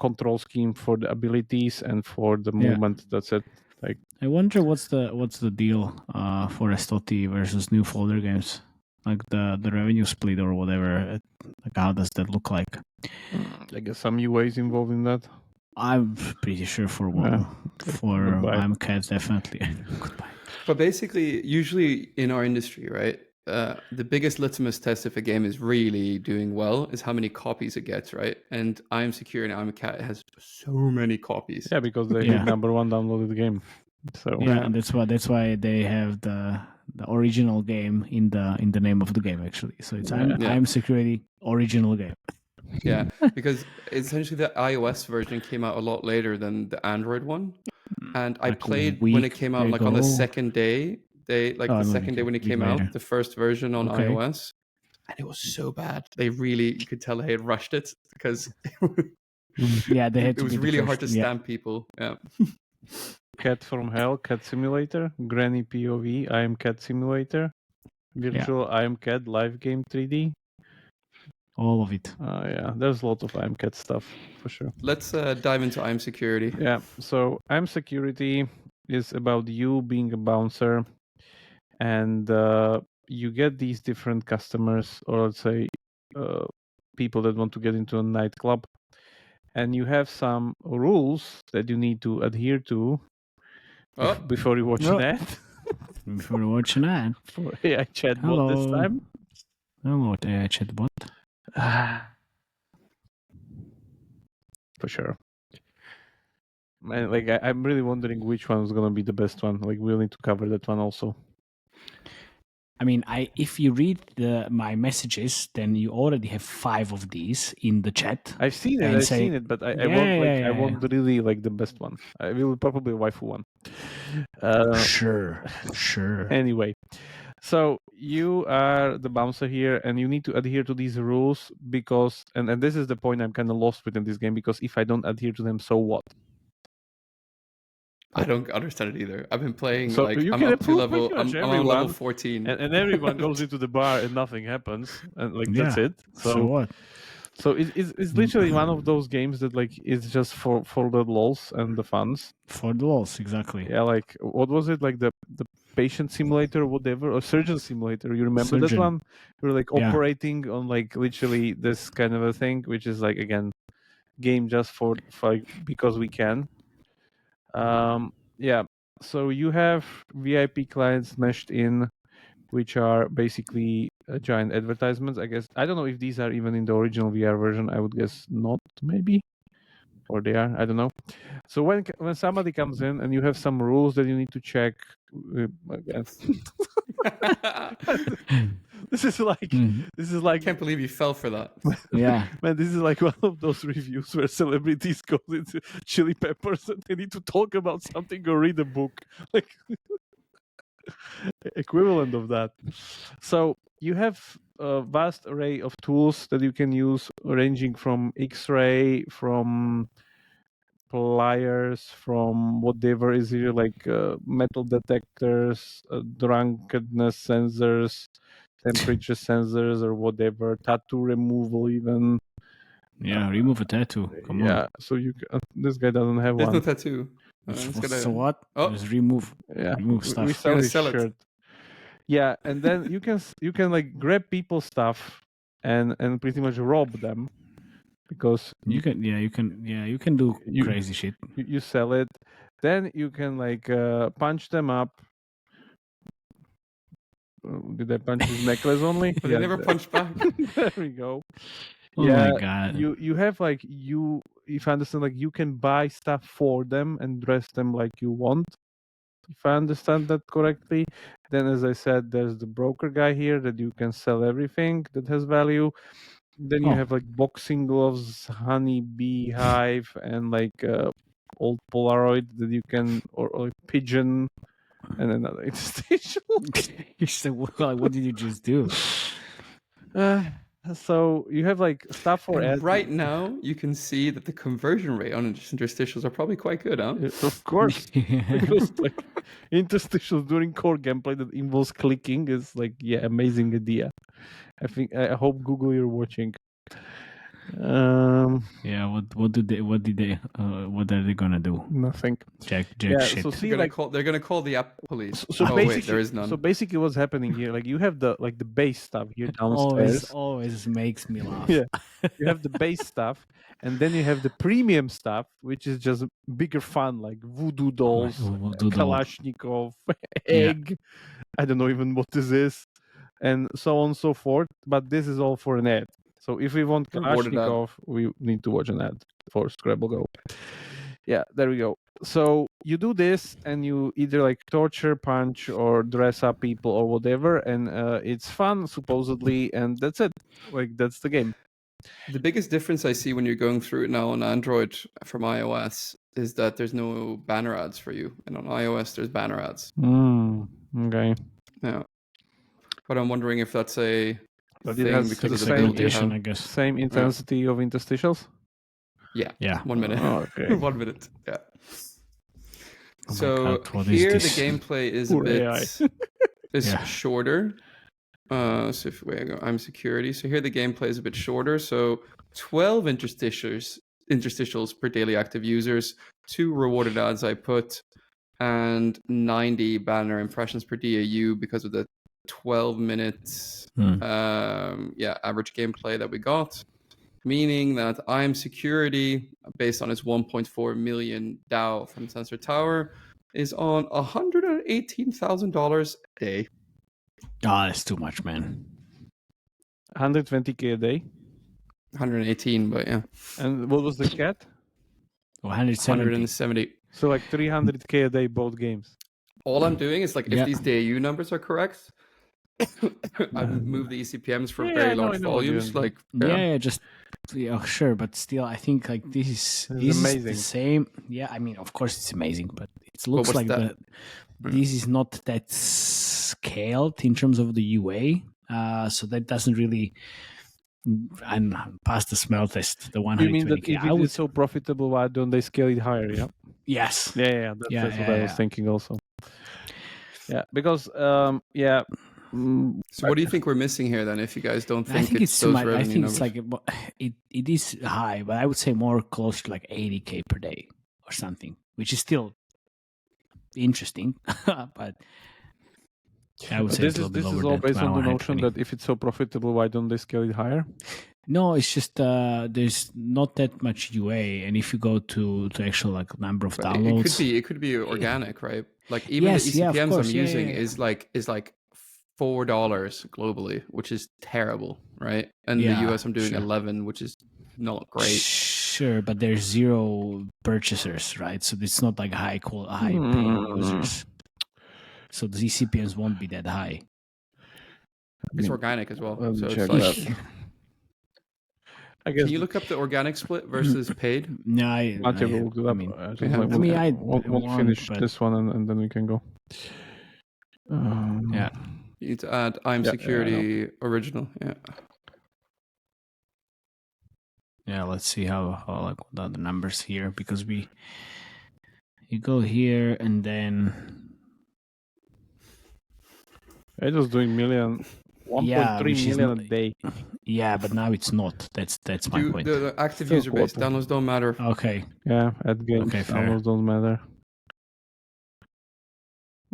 [SPEAKER 2] control scheme for the abilities and for the
[SPEAKER 1] Yeah.
[SPEAKER 2] movement. That's it. Like
[SPEAKER 1] I wonder what's the deal for Estoti versus New Folder Games, like the revenue split or whatever. Like how does that look like?
[SPEAKER 2] I guess some UAs involved in that.
[SPEAKER 1] I'm pretty sure for
[SPEAKER 2] Yeah. Goodbye.
[SPEAKER 1] MCAT definitely. Goodbye.
[SPEAKER 4] But basically, usually in our industry, right, the biggest litmus test if a game is really doing well is how many copies it gets, right? And I'm Secure and I'm a Cat has so many copies.
[SPEAKER 2] Yeah, because they
[SPEAKER 1] Yeah.
[SPEAKER 2] hit number one downloaded game. So
[SPEAKER 1] Yeah, and that's why they have the original game in the name of the game actually. So it's
[SPEAKER 4] Yeah.
[SPEAKER 1] I'm Security original game.
[SPEAKER 4] Yeah, because essentially the iOS version came out a lot later than the Android one. And I
[SPEAKER 1] Like a
[SPEAKER 4] played when it
[SPEAKER 1] week
[SPEAKER 4] came out, like on the
[SPEAKER 1] ago.
[SPEAKER 4] second day. The
[SPEAKER 1] no,
[SPEAKER 4] second day when it
[SPEAKER 1] week
[SPEAKER 4] came
[SPEAKER 1] later.
[SPEAKER 4] out, the first version on
[SPEAKER 1] Okay.
[SPEAKER 4] iOS. And it was so bad. You could tell they had rushed it because
[SPEAKER 1] Yeah, they had
[SPEAKER 4] it
[SPEAKER 1] to
[SPEAKER 4] was
[SPEAKER 1] be the
[SPEAKER 4] really hard to
[SPEAKER 1] first- yeah.
[SPEAKER 4] stamp people. Yeah.
[SPEAKER 2] Cat from Hell, Cat Simulator, Granny POV, I Am Cat Simulator, Virtual I Am Cat Live Game 3D.
[SPEAKER 1] All of it.
[SPEAKER 2] Yeah, there's a lot of I Am Cat stuff for sure.
[SPEAKER 4] Let's dive into I'm Security.
[SPEAKER 2] Yeah, so I'm Security is about you being a bouncer, and you get these different customers, or let's say people that want to get into a nightclub, and you have some rules that you need to adhere to
[SPEAKER 4] Oh,
[SPEAKER 2] before you watch
[SPEAKER 1] Oh.
[SPEAKER 2] that.
[SPEAKER 1] Before you watch an ad.
[SPEAKER 2] For AI chatbot this
[SPEAKER 1] Hello.
[SPEAKER 2] time.
[SPEAKER 1] Hello, AI chatbot.
[SPEAKER 2] For sure. Man, like I'm really wondering which one is gonna be the best one. Like we'll need to cover that one also.
[SPEAKER 1] I mean, if you read my messages, then you already have 5 of these in the chat.
[SPEAKER 2] I've seen it,
[SPEAKER 1] And
[SPEAKER 2] but I
[SPEAKER 1] Yeah,
[SPEAKER 2] want like
[SPEAKER 1] yeah,
[SPEAKER 2] I
[SPEAKER 1] yeah,
[SPEAKER 2] want really like the best one. I will probably waifu one.
[SPEAKER 1] Sure.
[SPEAKER 2] Anyway, so you are the bouncer here, and you need to adhere to these rules because, and this is the point I'm kind of lost within this game, because if I don't adhere to them, so what?
[SPEAKER 4] I don't understand it either. I've been playing
[SPEAKER 2] So
[SPEAKER 4] like
[SPEAKER 2] you
[SPEAKER 4] I'm
[SPEAKER 2] can
[SPEAKER 4] up to
[SPEAKER 2] approve
[SPEAKER 4] level.
[SPEAKER 2] pretty much
[SPEAKER 4] I'm on level
[SPEAKER 2] everyone,
[SPEAKER 4] 14,
[SPEAKER 2] and everyone goes into the bar and nothing happens, and like that's
[SPEAKER 1] Yeah.
[SPEAKER 2] it.
[SPEAKER 1] So what?
[SPEAKER 2] So it's literally one of those games that like is just for the lols and the funs.
[SPEAKER 1] For the lols, exactly.
[SPEAKER 2] Yeah, like what was it, like the patient simulator or whatever, or surgeon simulator? You remember that
[SPEAKER 1] Surgeon.
[SPEAKER 2] one? You're like
[SPEAKER 1] Yeah.
[SPEAKER 2] operating on like literally this kind of a thing, which is like again game just for like because we can. Yeah. So you have VIP clients meshed in, which are basically giant advertisements. I guess I don't know if these are even in the original VR version. I would guess not, maybe, or they are. I don't know. So when somebody comes in and you have some rules that you need to check, again, this is like
[SPEAKER 4] I can't believe you fell for that.
[SPEAKER 1] Yeah.
[SPEAKER 2] man, this is like one of those reviews where celebrities go into Chili Peppers and they need to talk about something or read a book, like equivalent of that. So you have a vast array of tools that you can use, ranging from X-ray, from pliers, from whatever is here, like metal detectors, drunkenness sensors, temperature sensors, or whatever, tattoo removal even.
[SPEAKER 1] Yeah, remove a tattoo. Come on.
[SPEAKER 2] Yeah, so you this guy doesn't have
[SPEAKER 4] There's
[SPEAKER 2] one.
[SPEAKER 4] no tattoo. It's
[SPEAKER 1] So what?
[SPEAKER 4] Oh.
[SPEAKER 1] Just remove
[SPEAKER 2] Yeah,
[SPEAKER 1] stuff.
[SPEAKER 2] we sell
[SPEAKER 4] gonna
[SPEAKER 2] his
[SPEAKER 4] sell it.
[SPEAKER 2] shirt. Yeah, and then you can like grab people's stuff and pretty much rob them, because
[SPEAKER 1] You can do
[SPEAKER 2] You-
[SPEAKER 1] crazy shit.
[SPEAKER 2] you sell it. Then you can like punch them up. Did I punch his necklace only?
[SPEAKER 4] But they never punched back.
[SPEAKER 2] There we go.
[SPEAKER 1] Oh
[SPEAKER 2] Yeah,
[SPEAKER 1] my god.
[SPEAKER 2] you have like if I understand, like you can buy stuff for them and dress them like you want, if I understand that correctly. Then, as I said, there's the broker guy here that you can sell everything that has value. Then you
[SPEAKER 1] Oh.
[SPEAKER 2] have like boxing gloves, honey beehive, and like old Polaroid that you can, or like pigeon, and another station.
[SPEAKER 1] You said, well, what did you just do?
[SPEAKER 2] So you have like stuff for
[SPEAKER 4] And
[SPEAKER 2] ads.
[SPEAKER 4] right now, you can see that the conversion rate on interstitials are probably quite good, huh?
[SPEAKER 2] Of course, because like interstitials during core gameplay that involves clicking is like, yeah, amazing idea. I hope Google you're watching.
[SPEAKER 1] Yeah, what are they gonna do?
[SPEAKER 2] Nothing.
[SPEAKER 1] Jack
[SPEAKER 2] Yeah,
[SPEAKER 1] shit.
[SPEAKER 2] so see, like
[SPEAKER 4] They're gonna call the app police.
[SPEAKER 2] so
[SPEAKER 4] oh
[SPEAKER 2] basically,
[SPEAKER 4] wait, there is none.
[SPEAKER 2] So basically, what's happening here? Like you have the base stuff here downstairs.
[SPEAKER 1] always makes me laugh.
[SPEAKER 2] Yeah, you have the base stuff, and then you have the premium stuff, which is just bigger fun, like voodoo dolls,
[SPEAKER 1] Voodoo doll.
[SPEAKER 2] Kalashnikov, egg. I don't know even what this is, and so on and so forth. But this is all for an ad. So if we want
[SPEAKER 4] Rewarded ad.
[SPEAKER 2] Kalashnikov, we need to watch an ad for Scrabble Go. Yeah, there we go. So you do this, and you either like torture, punch, or dress up people or whatever, and it's fun supposedly, and that's it. Like that's the game.
[SPEAKER 4] The biggest difference I see when you're going through it now on Android from iOS is that there's no banner ads for you, and on iOS there's banner ads.
[SPEAKER 2] Okay.
[SPEAKER 4] Yeah, but I'm wondering if that's a
[SPEAKER 2] But it
[SPEAKER 4] thing
[SPEAKER 2] has
[SPEAKER 4] because
[SPEAKER 2] the
[SPEAKER 4] of the
[SPEAKER 2] same
[SPEAKER 4] build you
[SPEAKER 1] edition,
[SPEAKER 4] have.
[SPEAKER 1] I guess.
[SPEAKER 2] Same intensity of interstitials.
[SPEAKER 1] Yeah.
[SPEAKER 4] 1 minute.
[SPEAKER 2] Oh, okay.
[SPEAKER 4] 1 minute. Yeah.
[SPEAKER 1] Oh my
[SPEAKER 4] So
[SPEAKER 1] God, what is
[SPEAKER 4] here the
[SPEAKER 1] this?
[SPEAKER 4] gameplay is
[SPEAKER 2] Poor
[SPEAKER 4] a bit
[SPEAKER 2] AI.
[SPEAKER 1] Yeah.
[SPEAKER 4] shorter. So if we go, I'm security. So here the gameplay is a bit shorter. So 12 interstitials per daily active users, 2 rewarded ads I put, and 90 banner impressions per DAU because of the 12 minutes average gameplay that we got. Meaning that I'm security, based on its 1.4 million DAO from Sensor Tower, is on $118,000 a day.
[SPEAKER 1] Oh, that's too much, man.
[SPEAKER 2] 120K a day.
[SPEAKER 4] 118, but yeah,
[SPEAKER 2] And what was the cat?
[SPEAKER 1] 170.
[SPEAKER 4] 170.
[SPEAKER 2] So like 300K a day, both games.
[SPEAKER 4] All I'm doing is like, if
[SPEAKER 1] Yeah.
[SPEAKER 4] these DAU numbers are correct, I move the ECPMs for
[SPEAKER 2] Yeah,
[SPEAKER 4] very
[SPEAKER 2] I know
[SPEAKER 4] large
[SPEAKER 2] what you're
[SPEAKER 4] volumes.
[SPEAKER 2] doing.
[SPEAKER 4] Like,
[SPEAKER 1] Yeah, just sure, but still, I think like this is
[SPEAKER 2] amazing.
[SPEAKER 1] the same. Yeah, I mean, of course, it's amazing, but it looks
[SPEAKER 4] what's
[SPEAKER 1] like
[SPEAKER 4] that?
[SPEAKER 1] this is not that scaled in terms of the UA, so that doesn't really. And past the smell test, the
[SPEAKER 2] You mean that
[SPEAKER 1] 120K.
[SPEAKER 2] if it is so profitable, why don't they scale it higher? Yeah.
[SPEAKER 1] Yes.
[SPEAKER 2] Yeah. That's what I was thinking also. Yeah, because
[SPEAKER 4] So what do you think we're missing here then? If you guys don't think,
[SPEAKER 1] I think it's too
[SPEAKER 4] those
[SPEAKER 1] much. I
[SPEAKER 4] revenue
[SPEAKER 1] think
[SPEAKER 4] numbers?
[SPEAKER 1] it's like it is high, but I would say more close to like 80K per day or something, which is still interesting. But I would say
[SPEAKER 2] this
[SPEAKER 1] it's a
[SPEAKER 2] is
[SPEAKER 1] little bit
[SPEAKER 2] all
[SPEAKER 1] lower
[SPEAKER 2] based
[SPEAKER 1] than
[SPEAKER 2] on the notion
[SPEAKER 1] 120.
[SPEAKER 2] that if it's so profitable, why don't they scale it higher?
[SPEAKER 1] No, it's just there's not that much UA, and if you go to actual like number of
[SPEAKER 4] But
[SPEAKER 1] downloads,
[SPEAKER 4] it could be organic, right? Like even
[SPEAKER 1] Yes,
[SPEAKER 4] the
[SPEAKER 1] yeah, of
[SPEAKER 4] ECPMs
[SPEAKER 1] course.
[SPEAKER 4] I'm
[SPEAKER 1] Yeah,
[SPEAKER 4] using
[SPEAKER 1] yeah.
[SPEAKER 4] is like $4 globally, which is terrible, right? And
[SPEAKER 1] Yeah,
[SPEAKER 4] the US I'm doing
[SPEAKER 1] sure.
[SPEAKER 4] 11, which is not great.
[SPEAKER 1] Sure, but there's zero purchasers, right? So it's not like high paying users. So the ECPMs won't be that high.
[SPEAKER 4] It's organic as well.
[SPEAKER 2] Let me
[SPEAKER 4] So it's
[SPEAKER 2] check
[SPEAKER 4] like,
[SPEAKER 2] that. I guess
[SPEAKER 4] can you look up the organic split versus paid?
[SPEAKER 1] No,
[SPEAKER 2] Matthew will look it up.
[SPEAKER 4] I
[SPEAKER 2] We'll finish this one and then we can go.
[SPEAKER 1] Yeah.
[SPEAKER 4] You need to add I'm
[SPEAKER 2] Yeah,
[SPEAKER 4] Security original. Yeah.
[SPEAKER 1] Yeah, let's see how like what are the numbers here, because you go here and then
[SPEAKER 2] It was doing 1.3
[SPEAKER 1] which is
[SPEAKER 2] million
[SPEAKER 1] not-
[SPEAKER 2] a day.
[SPEAKER 1] yeah, but now it's not. That's my point.
[SPEAKER 4] The active
[SPEAKER 2] Still
[SPEAKER 4] user base
[SPEAKER 2] quite-
[SPEAKER 4] downloads don't matter.
[SPEAKER 1] Okay.
[SPEAKER 2] Yeah, at games
[SPEAKER 1] Okay, fair.
[SPEAKER 2] almost don't matter.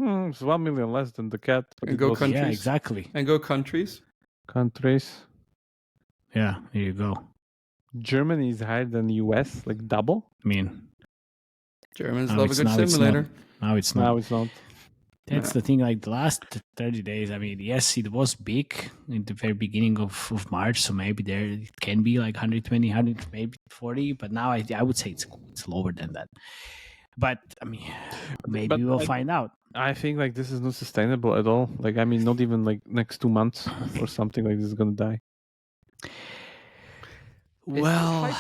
[SPEAKER 2] It's 1 million less than the cat. But
[SPEAKER 4] And
[SPEAKER 2] it
[SPEAKER 4] go
[SPEAKER 2] was
[SPEAKER 4] countries.
[SPEAKER 1] Yeah, exactly.
[SPEAKER 4] And go countries.
[SPEAKER 2] countries.
[SPEAKER 1] Yeah, here you go.
[SPEAKER 2] Germany is higher than US, like double.
[SPEAKER 1] I mean,
[SPEAKER 4] Germans
[SPEAKER 1] Now
[SPEAKER 4] love a
[SPEAKER 1] it's-
[SPEAKER 4] good
[SPEAKER 1] now it's
[SPEAKER 4] simulator.
[SPEAKER 1] now it's not.
[SPEAKER 2] Now it's not.
[SPEAKER 1] That's the thing. Like the last 30 days, I mean, yes, it was big in the very beginning of March, so maybe there it can be like 120, 100, maybe 40. But now I would say it's lower than that. But I mean, maybe
[SPEAKER 2] But
[SPEAKER 1] we'll
[SPEAKER 2] I-
[SPEAKER 1] find out.
[SPEAKER 2] I think like this is not sustainable at all. Like I mean, not even like next 2 months or something like this is gonna die.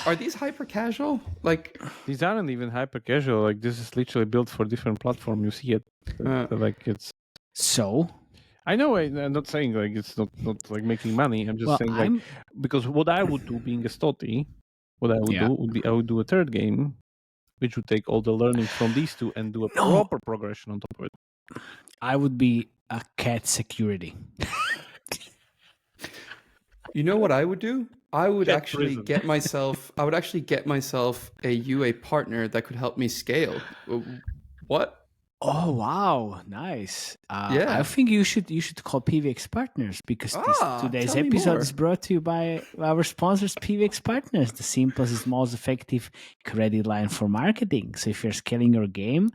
[SPEAKER 4] Are these hyper casual? Like,
[SPEAKER 2] These aren't even hyper casual. Like this is literally built for different platform. You see it. Like it's.
[SPEAKER 1] So,
[SPEAKER 2] I know. I'm not saying like it's not like making money. I'm just
[SPEAKER 1] well,
[SPEAKER 2] saying like because what I would do being a Stoti, what I would
[SPEAKER 1] Yeah.
[SPEAKER 2] do would be I would do a third game, which would take all the learnings from these two and do a
[SPEAKER 1] No.
[SPEAKER 2] proper progression on top of it.
[SPEAKER 1] I would be a cat security.
[SPEAKER 4] you know what I would do? I would
[SPEAKER 2] Cat
[SPEAKER 4] actually
[SPEAKER 2] prison.
[SPEAKER 4] get myself. I would actually get myself a UA partner that could help me scale. What?
[SPEAKER 1] Oh wow, nice!
[SPEAKER 4] Yeah.
[SPEAKER 1] I think you should call PVX Partners, because today's
[SPEAKER 4] tell me
[SPEAKER 1] episode
[SPEAKER 4] more.
[SPEAKER 1] is brought to you by our sponsors, PVX Partners, the simplest, most effective credit line for marketing. So if you're scaling your game,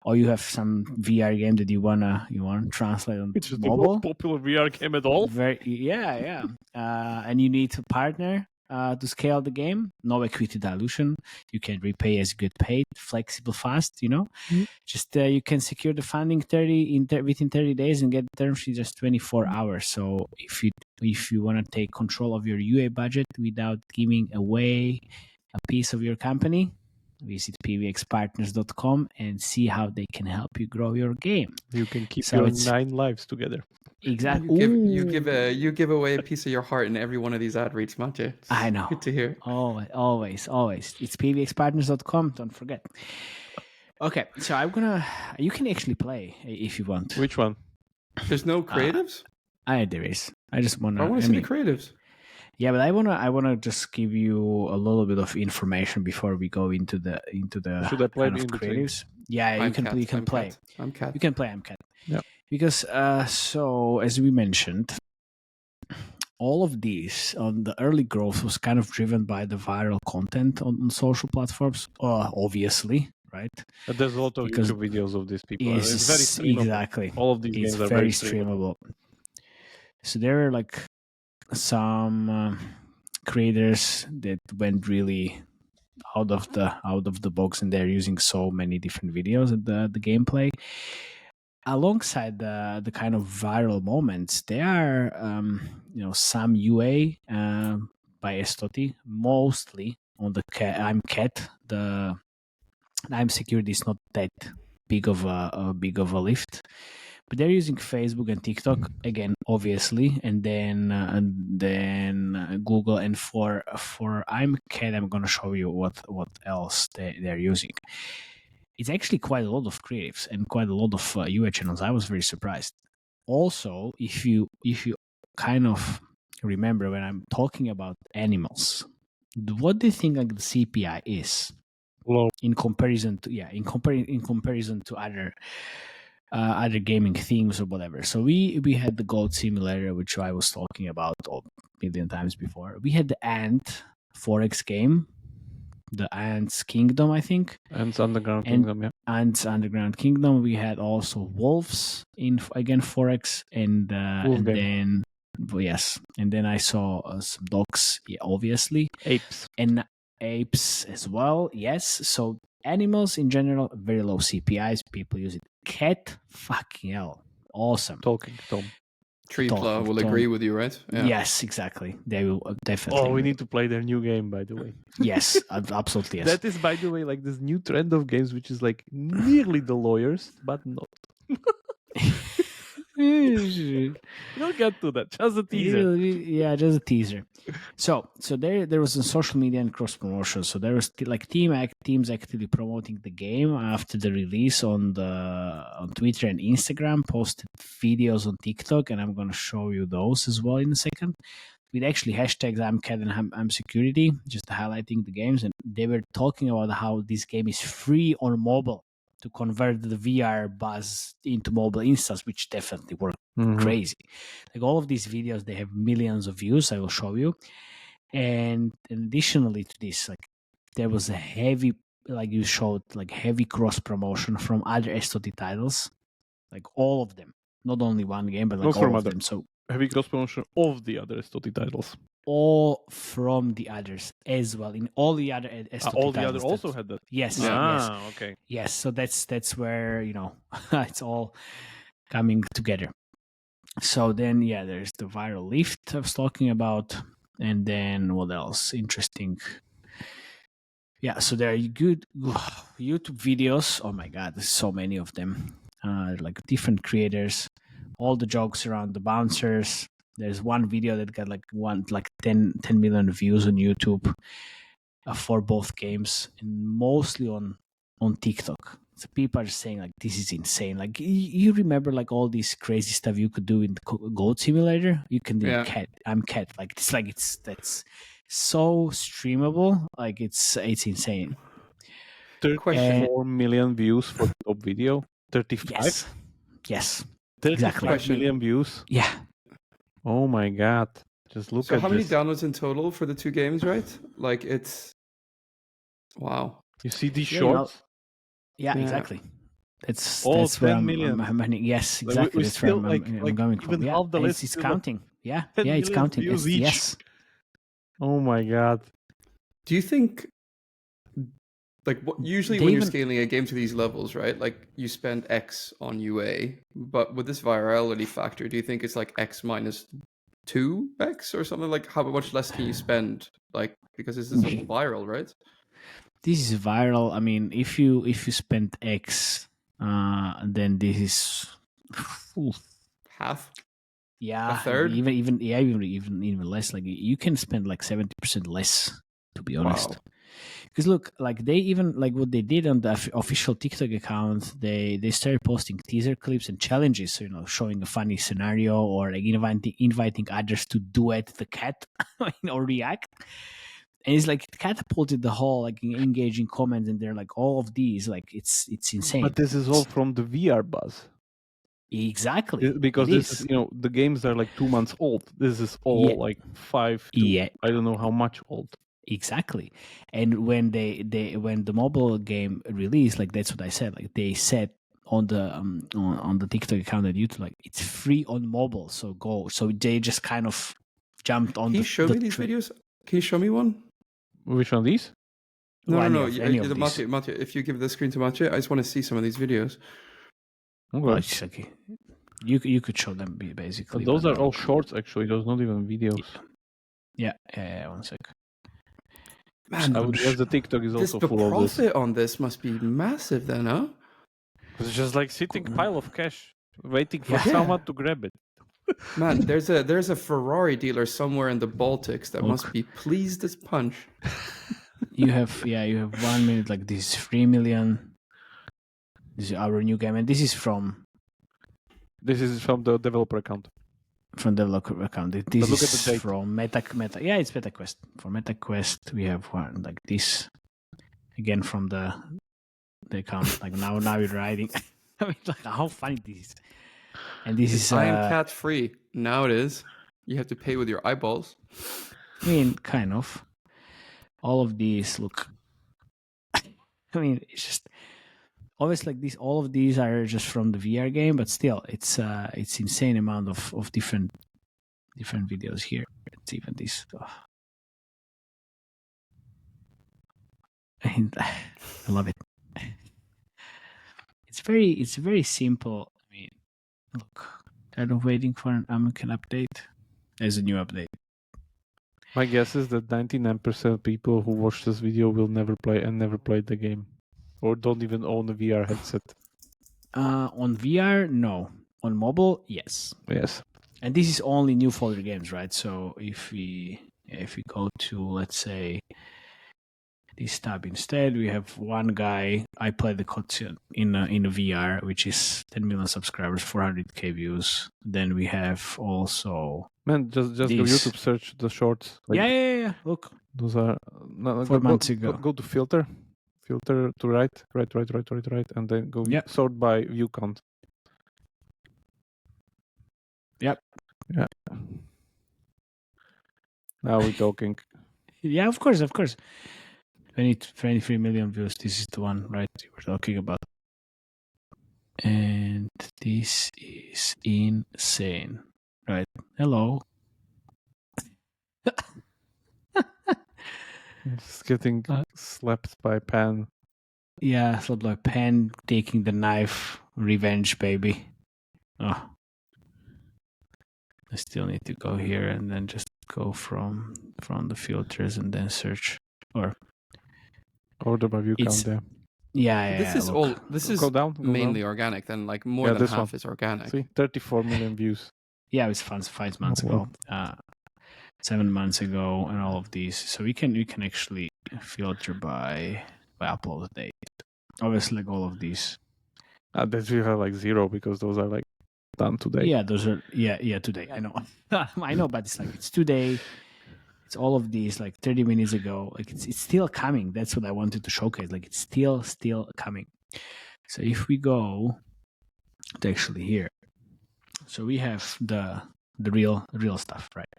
[SPEAKER 1] or you have some VR game that you wanna translate on
[SPEAKER 2] Which is the
[SPEAKER 1] mobile,
[SPEAKER 2] most popular VR game at all.
[SPEAKER 1] and you need to partner to scale the game. No equity dilution. You can repay as you get paid, flexible, fast. Just you can secure the funding within 30 days and get the term sheet just 24 hours. So if you want to take control of your UA budget without giving away a piece of your company, visit pvxpartners.com and see how they can help you grow your game.
[SPEAKER 2] You can keep
[SPEAKER 1] So
[SPEAKER 2] your
[SPEAKER 1] it's-
[SPEAKER 2] 9 lives together.
[SPEAKER 1] Exactly.
[SPEAKER 4] You give away a piece of your heart in every one of these ad reads, Matej. It's
[SPEAKER 1] I know.
[SPEAKER 4] Good to hear.
[SPEAKER 1] Always. It's pvxpartners.com. Don't forget. Okay, so you can actually play if you want.
[SPEAKER 2] Which one?
[SPEAKER 4] There's no creatives.
[SPEAKER 1] There is. I just want
[SPEAKER 4] I want to see the creatives.
[SPEAKER 1] Yeah, but I wanna just give you a little bit of information before we go into the
[SPEAKER 2] Should I play
[SPEAKER 1] kind
[SPEAKER 2] it
[SPEAKER 1] of
[SPEAKER 2] in between?
[SPEAKER 1] creatives. Yeah, you can play.
[SPEAKER 4] I'm cat.
[SPEAKER 1] You can play. I'm cat.
[SPEAKER 2] Yeah.
[SPEAKER 1] Because so as we mentioned, all of these the early growth was kind of driven by the viral content on social platforms. Obviously, right?
[SPEAKER 2] There's a lot of
[SPEAKER 1] Because
[SPEAKER 2] YouTube videos of these people. It's very
[SPEAKER 1] Yes,
[SPEAKER 2] streamable.
[SPEAKER 1] exactly.
[SPEAKER 2] All of these
[SPEAKER 1] It's
[SPEAKER 2] games are
[SPEAKER 1] very
[SPEAKER 2] very streamable.
[SPEAKER 1] streamable. So there are like some creators that went really out of the box, and they're using so many different videos of the gameplay. Alongside the kind of viral moments, there are some UA by Estoti, mostly on the I'm Cat. The I'm Security is not that big of a lift, but they're using Facebook and TikTok again, obviously, and then Google. And for I'm Cat, I'm gonna show you what else they're using. It's actually quite a lot of creatives and quite a lot of UA channels. I was very surprised. Also, if you kind of remember when I'm talking about animals, what do you think like the CPI is
[SPEAKER 2] Low.
[SPEAKER 1] in comparison to other gaming themes or whatever? So we had the Goat Simulator, which I was talking about a million times before. We had the Ant 4X game, the Ants Kingdom, I think.
[SPEAKER 2] Ants Underground
[SPEAKER 1] And-
[SPEAKER 2] Kingdom, yeah.
[SPEAKER 1] Ants Underground Kingdom. We had also Wolves in again 4X, and
[SPEAKER 2] Wolf game.
[SPEAKER 1] then yes, and then I saw some dogs, obviously,
[SPEAKER 2] Apes.
[SPEAKER 1] and apes as well. Yes, so animals in general, very low CPIs. People use it. Cat, fucking hell, awesome.
[SPEAKER 2] Talking Tom.
[SPEAKER 4] Treepla will
[SPEAKER 1] Tom.
[SPEAKER 4] agree with you, right? Yeah.
[SPEAKER 1] Yes, exactly. They will definitely.
[SPEAKER 2] Oh, we need to play their new game, by the way.
[SPEAKER 1] Yes, absolutely. Yes.
[SPEAKER 2] That is, by the way, like this new trend of games, which is like nearly the lawyers, but not. We'll get to that. Just a teaser.
[SPEAKER 1] Yeah, just a teaser. So there was a social media and cross promotion. So there was like teams actively promoting the game after the release on Twitter and Instagram. Posted videos on TikTok, and I'm gonna show you those as well in a second. With actually hashtags I'm Cat and I'm Security, just highlighting the games, and they were talking about how this game is free on mobile to convert the VR buzz into mobile instance, which definitely worked
[SPEAKER 2] Mhm.
[SPEAKER 1] crazy. Like all of these videos, they have millions of views. I will show you. And additionally to this, like there was a heavy, like you showed, like heavy cross promotion from other SOT titles, like all of them, not only one game, but like
[SPEAKER 2] Not
[SPEAKER 1] all
[SPEAKER 2] from
[SPEAKER 1] of
[SPEAKER 2] other.
[SPEAKER 1] them. So
[SPEAKER 2] Heavy cross promotion of the other STOTY titles.
[SPEAKER 1] all from the others as well. In all the other SOT
[SPEAKER 2] All the
[SPEAKER 1] titles
[SPEAKER 2] other also
[SPEAKER 1] that-
[SPEAKER 2] had that.
[SPEAKER 1] yes, yes.
[SPEAKER 2] Ah, okay.
[SPEAKER 1] Yes, so that's where it's all coming together. So then, yeah, there's the viral lift I was talking about, and then what else? Interesting. Yeah, so there are good YouTube videos. Oh my god, there's so many of them. Like different creators, all the jokes around the bouncers. There's one video that got like 10 million views on YouTube for both games, and mostly on TikTok. So people are saying like this is insane. Like you remember like all this crazy stuff you could do in Goat Simulator. You can do
[SPEAKER 4] Yeah.
[SPEAKER 1] Cat. I'm Cat. Like that's so streamable. Like it's insane.
[SPEAKER 2] 34 million views for the top video. 35?
[SPEAKER 1] Yes.
[SPEAKER 2] 35
[SPEAKER 1] exactly.
[SPEAKER 2] million views.
[SPEAKER 1] Yeah.
[SPEAKER 2] Oh my god. Just look
[SPEAKER 4] So
[SPEAKER 2] at
[SPEAKER 4] how many
[SPEAKER 2] this.
[SPEAKER 4] downloads in total for the two games, right? Like it's wow.
[SPEAKER 2] You see these
[SPEAKER 1] Yeah, you know,
[SPEAKER 2] shorts?
[SPEAKER 1] Yeah.
[SPEAKER 4] Yeah.
[SPEAKER 1] Exactly. That's
[SPEAKER 2] All
[SPEAKER 1] that's where
[SPEAKER 2] 10
[SPEAKER 1] I'm
[SPEAKER 2] million.
[SPEAKER 1] yes,
[SPEAKER 2] Like,
[SPEAKER 1] exactly.
[SPEAKER 2] we
[SPEAKER 1] That's where
[SPEAKER 2] still,
[SPEAKER 1] I'm coming from.
[SPEAKER 2] even
[SPEAKER 1] Yeah,
[SPEAKER 2] half the
[SPEAKER 1] and
[SPEAKER 2] list
[SPEAKER 1] it's
[SPEAKER 2] is like
[SPEAKER 1] counting. Yeah,
[SPEAKER 2] 10
[SPEAKER 1] yeah, it's
[SPEAKER 2] million
[SPEAKER 1] counting.
[SPEAKER 2] views
[SPEAKER 1] It's-
[SPEAKER 2] each.
[SPEAKER 1] yes.
[SPEAKER 2] Oh my god.
[SPEAKER 4] Do you think like what usually
[SPEAKER 1] They
[SPEAKER 4] when you're
[SPEAKER 1] even-
[SPEAKER 4] scaling a game to these levels, right? Like you spend X on UA, but with this virality factor, do you think it's like X minus 2X or something? Like how much less can you spend? Like because this is viral, right?
[SPEAKER 1] This is viral. I mean, if you spend X, then this is, oof,
[SPEAKER 4] Half?
[SPEAKER 1] yeah,
[SPEAKER 4] third?
[SPEAKER 1] even less. Like you can spend like 70% less, to be honest.
[SPEAKER 4] Wow.
[SPEAKER 1] Because look, like they even like what they did on the official TikTok account, they started posting teaser clips and challenges. So, showing a funny scenario or like inviting others to duet the cat or react. And it's like it catapulted the whole like engaging comments, and they're like all of these, like it's insane.
[SPEAKER 2] But this is all from the VR buzz.
[SPEAKER 1] Exactly.
[SPEAKER 2] Because
[SPEAKER 1] It
[SPEAKER 2] this
[SPEAKER 1] is.
[SPEAKER 2] is, the games are like 2 months old. This is all
[SPEAKER 1] Yeah.
[SPEAKER 2] like 5 to
[SPEAKER 1] Yeah.
[SPEAKER 2] I don't know how much old.
[SPEAKER 1] Exactly. And when when the mobile game released, like that's what I said. Like they said on the TikTok account at YouTube, like it's free on mobile, so go. So they just kind of jumped on.
[SPEAKER 4] Can you show me these videos? Can you show me one?
[SPEAKER 2] Which one of these?
[SPEAKER 4] No,
[SPEAKER 1] Any
[SPEAKER 4] no,
[SPEAKER 1] of-
[SPEAKER 4] no.
[SPEAKER 1] any of these.
[SPEAKER 4] Matthew, if you give the screen to Matthew, I just want to see some of these videos.
[SPEAKER 1] Well,
[SPEAKER 2] Okay.
[SPEAKER 1] it's okay. You could show them basically.
[SPEAKER 2] But those
[SPEAKER 1] but
[SPEAKER 2] are
[SPEAKER 1] no.
[SPEAKER 2] all shorts, actually. Those not even videos.
[SPEAKER 1] Yeah, 1 sec.
[SPEAKER 4] Man,
[SPEAKER 2] I would guess the TikTok is
[SPEAKER 4] the
[SPEAKER 2] also full of this.
[SPEAKER 4] profit on this must be massive then, huh?
[SPEAKER 2] It's just like sitting pile of cash, waiting for
[SPEAKER 1] Yeah.
[SPEAKER 2] someone to grab it.
[SPEAKER 4] Man, there's a Ferrari dealer somewhere in the Baltics that must
[SPEAKER 1] Look.
[SPEAKER 4] be pleased as punch.
[SPEAKER 1] You have 1 minute. Like this is 3 million. This is our new game, and this is from
[SPEAKER 2] This is from the developer account.
[SPEAKER 1] developer account. This
[SPEAKER 2] look at the
[SPEAKER 1] is
[SPEAKER 2] date.
[SPEAKER 1] from Meta. Yeah, it's MetaQuest. For MetaQuest, we have one like this. Again from the account. Like now you're writing. I mean, like how funny this is. And this is
[SPEAKER 4] I am cat free. Now it is. You have to pay with your eyeballs.
[SPEAKER 1] I mean, kind of. All of these look. I mean, it's just always like this. All of these are just from the VR game, but still, it's insane amount of different videos here. It's even this. I love it. It's very simple. I mean, look, kind of waiting for an Amican update. There's a new update.
[SPEAKER 2] My guess is that 99% of people who watch this video will never play the game, or don't even own a VR headset.
[SPEAKER 1] On VR, no. On mobile, yes.
[SPEAKER 2] Yes.
[SPEAKER 1] And this is only new folder games, right? So if we go to, let's say, this tab instead, we have one guy. I played the Kotsu in a VR, which is 10 million subscribers, 400k views. Then we have also
[SPEAKER 2] Man, just go
[SPEAKER 1] These.
[SPEAKER 2] YouTube search the shorts. Like,
[SPEAKER 1] yeah. Look,
[SPEAKER 2] Those are no,
[SPEAKER 1] 4 months ago.
[SPEAKER 2] Go to filter to right, and then go
[SPEAKER 1] Yep.
[SPEAKER 2] sort by view count.
[SPEAKER 1] Yep.
[SPEAKER 2] Yeah. Now we're talking.
[SPEAKER 1] Yeah, of course. 23 million views. This is the one, right? You were talking about. And this is insane, right? Hello.
[SPEAKER 2] Just getting slapped by Pan.
[SPEAKER 1] Yeah, sort of like Pen taking the knife, revenge, baby. Oh, I still need to go here and then just go from the filters and then search. Or
[SPEAKER 2] Order by view
[SPEAKER 1] It's-
[SPEAKER 2] count.
[SPEAKER 1] yeah,
[SPEAKER 4] This is
[SPEAKER 1] look.
[SPEAKER 4] all. This is
[SPEAKER 2] Go down.
[SPEAKER 4] mainly organic. Then, like more
[SPEAKER 2] Yeah,
[SPEAKER 4] than
[SPEAKER 2] this
[SPEAKER 4] half
[SPEAKER 2] one.
[SPEAKER 4] is organic.
[SPEAKER 2] See, 34 million views.
[SPEAKER 1] Yeah, it was 5 months
[SPEAKER 2] Oh,
[SPEAKER 1] ago, 7 months ago, and all of these. So we can actually filter by upload date. Obviously, like all of these.
[SPEAKER 2] That we have like 0 because those are like done today.
[SPEAKER 1] Yeah, those are today. I know, I know, but it's today. It's all of these like 30 minutes ago. Like it's still coming. That's what I wanted to showcase. Like it's still coming. So if we go to actually here, so we have the real stuff, right?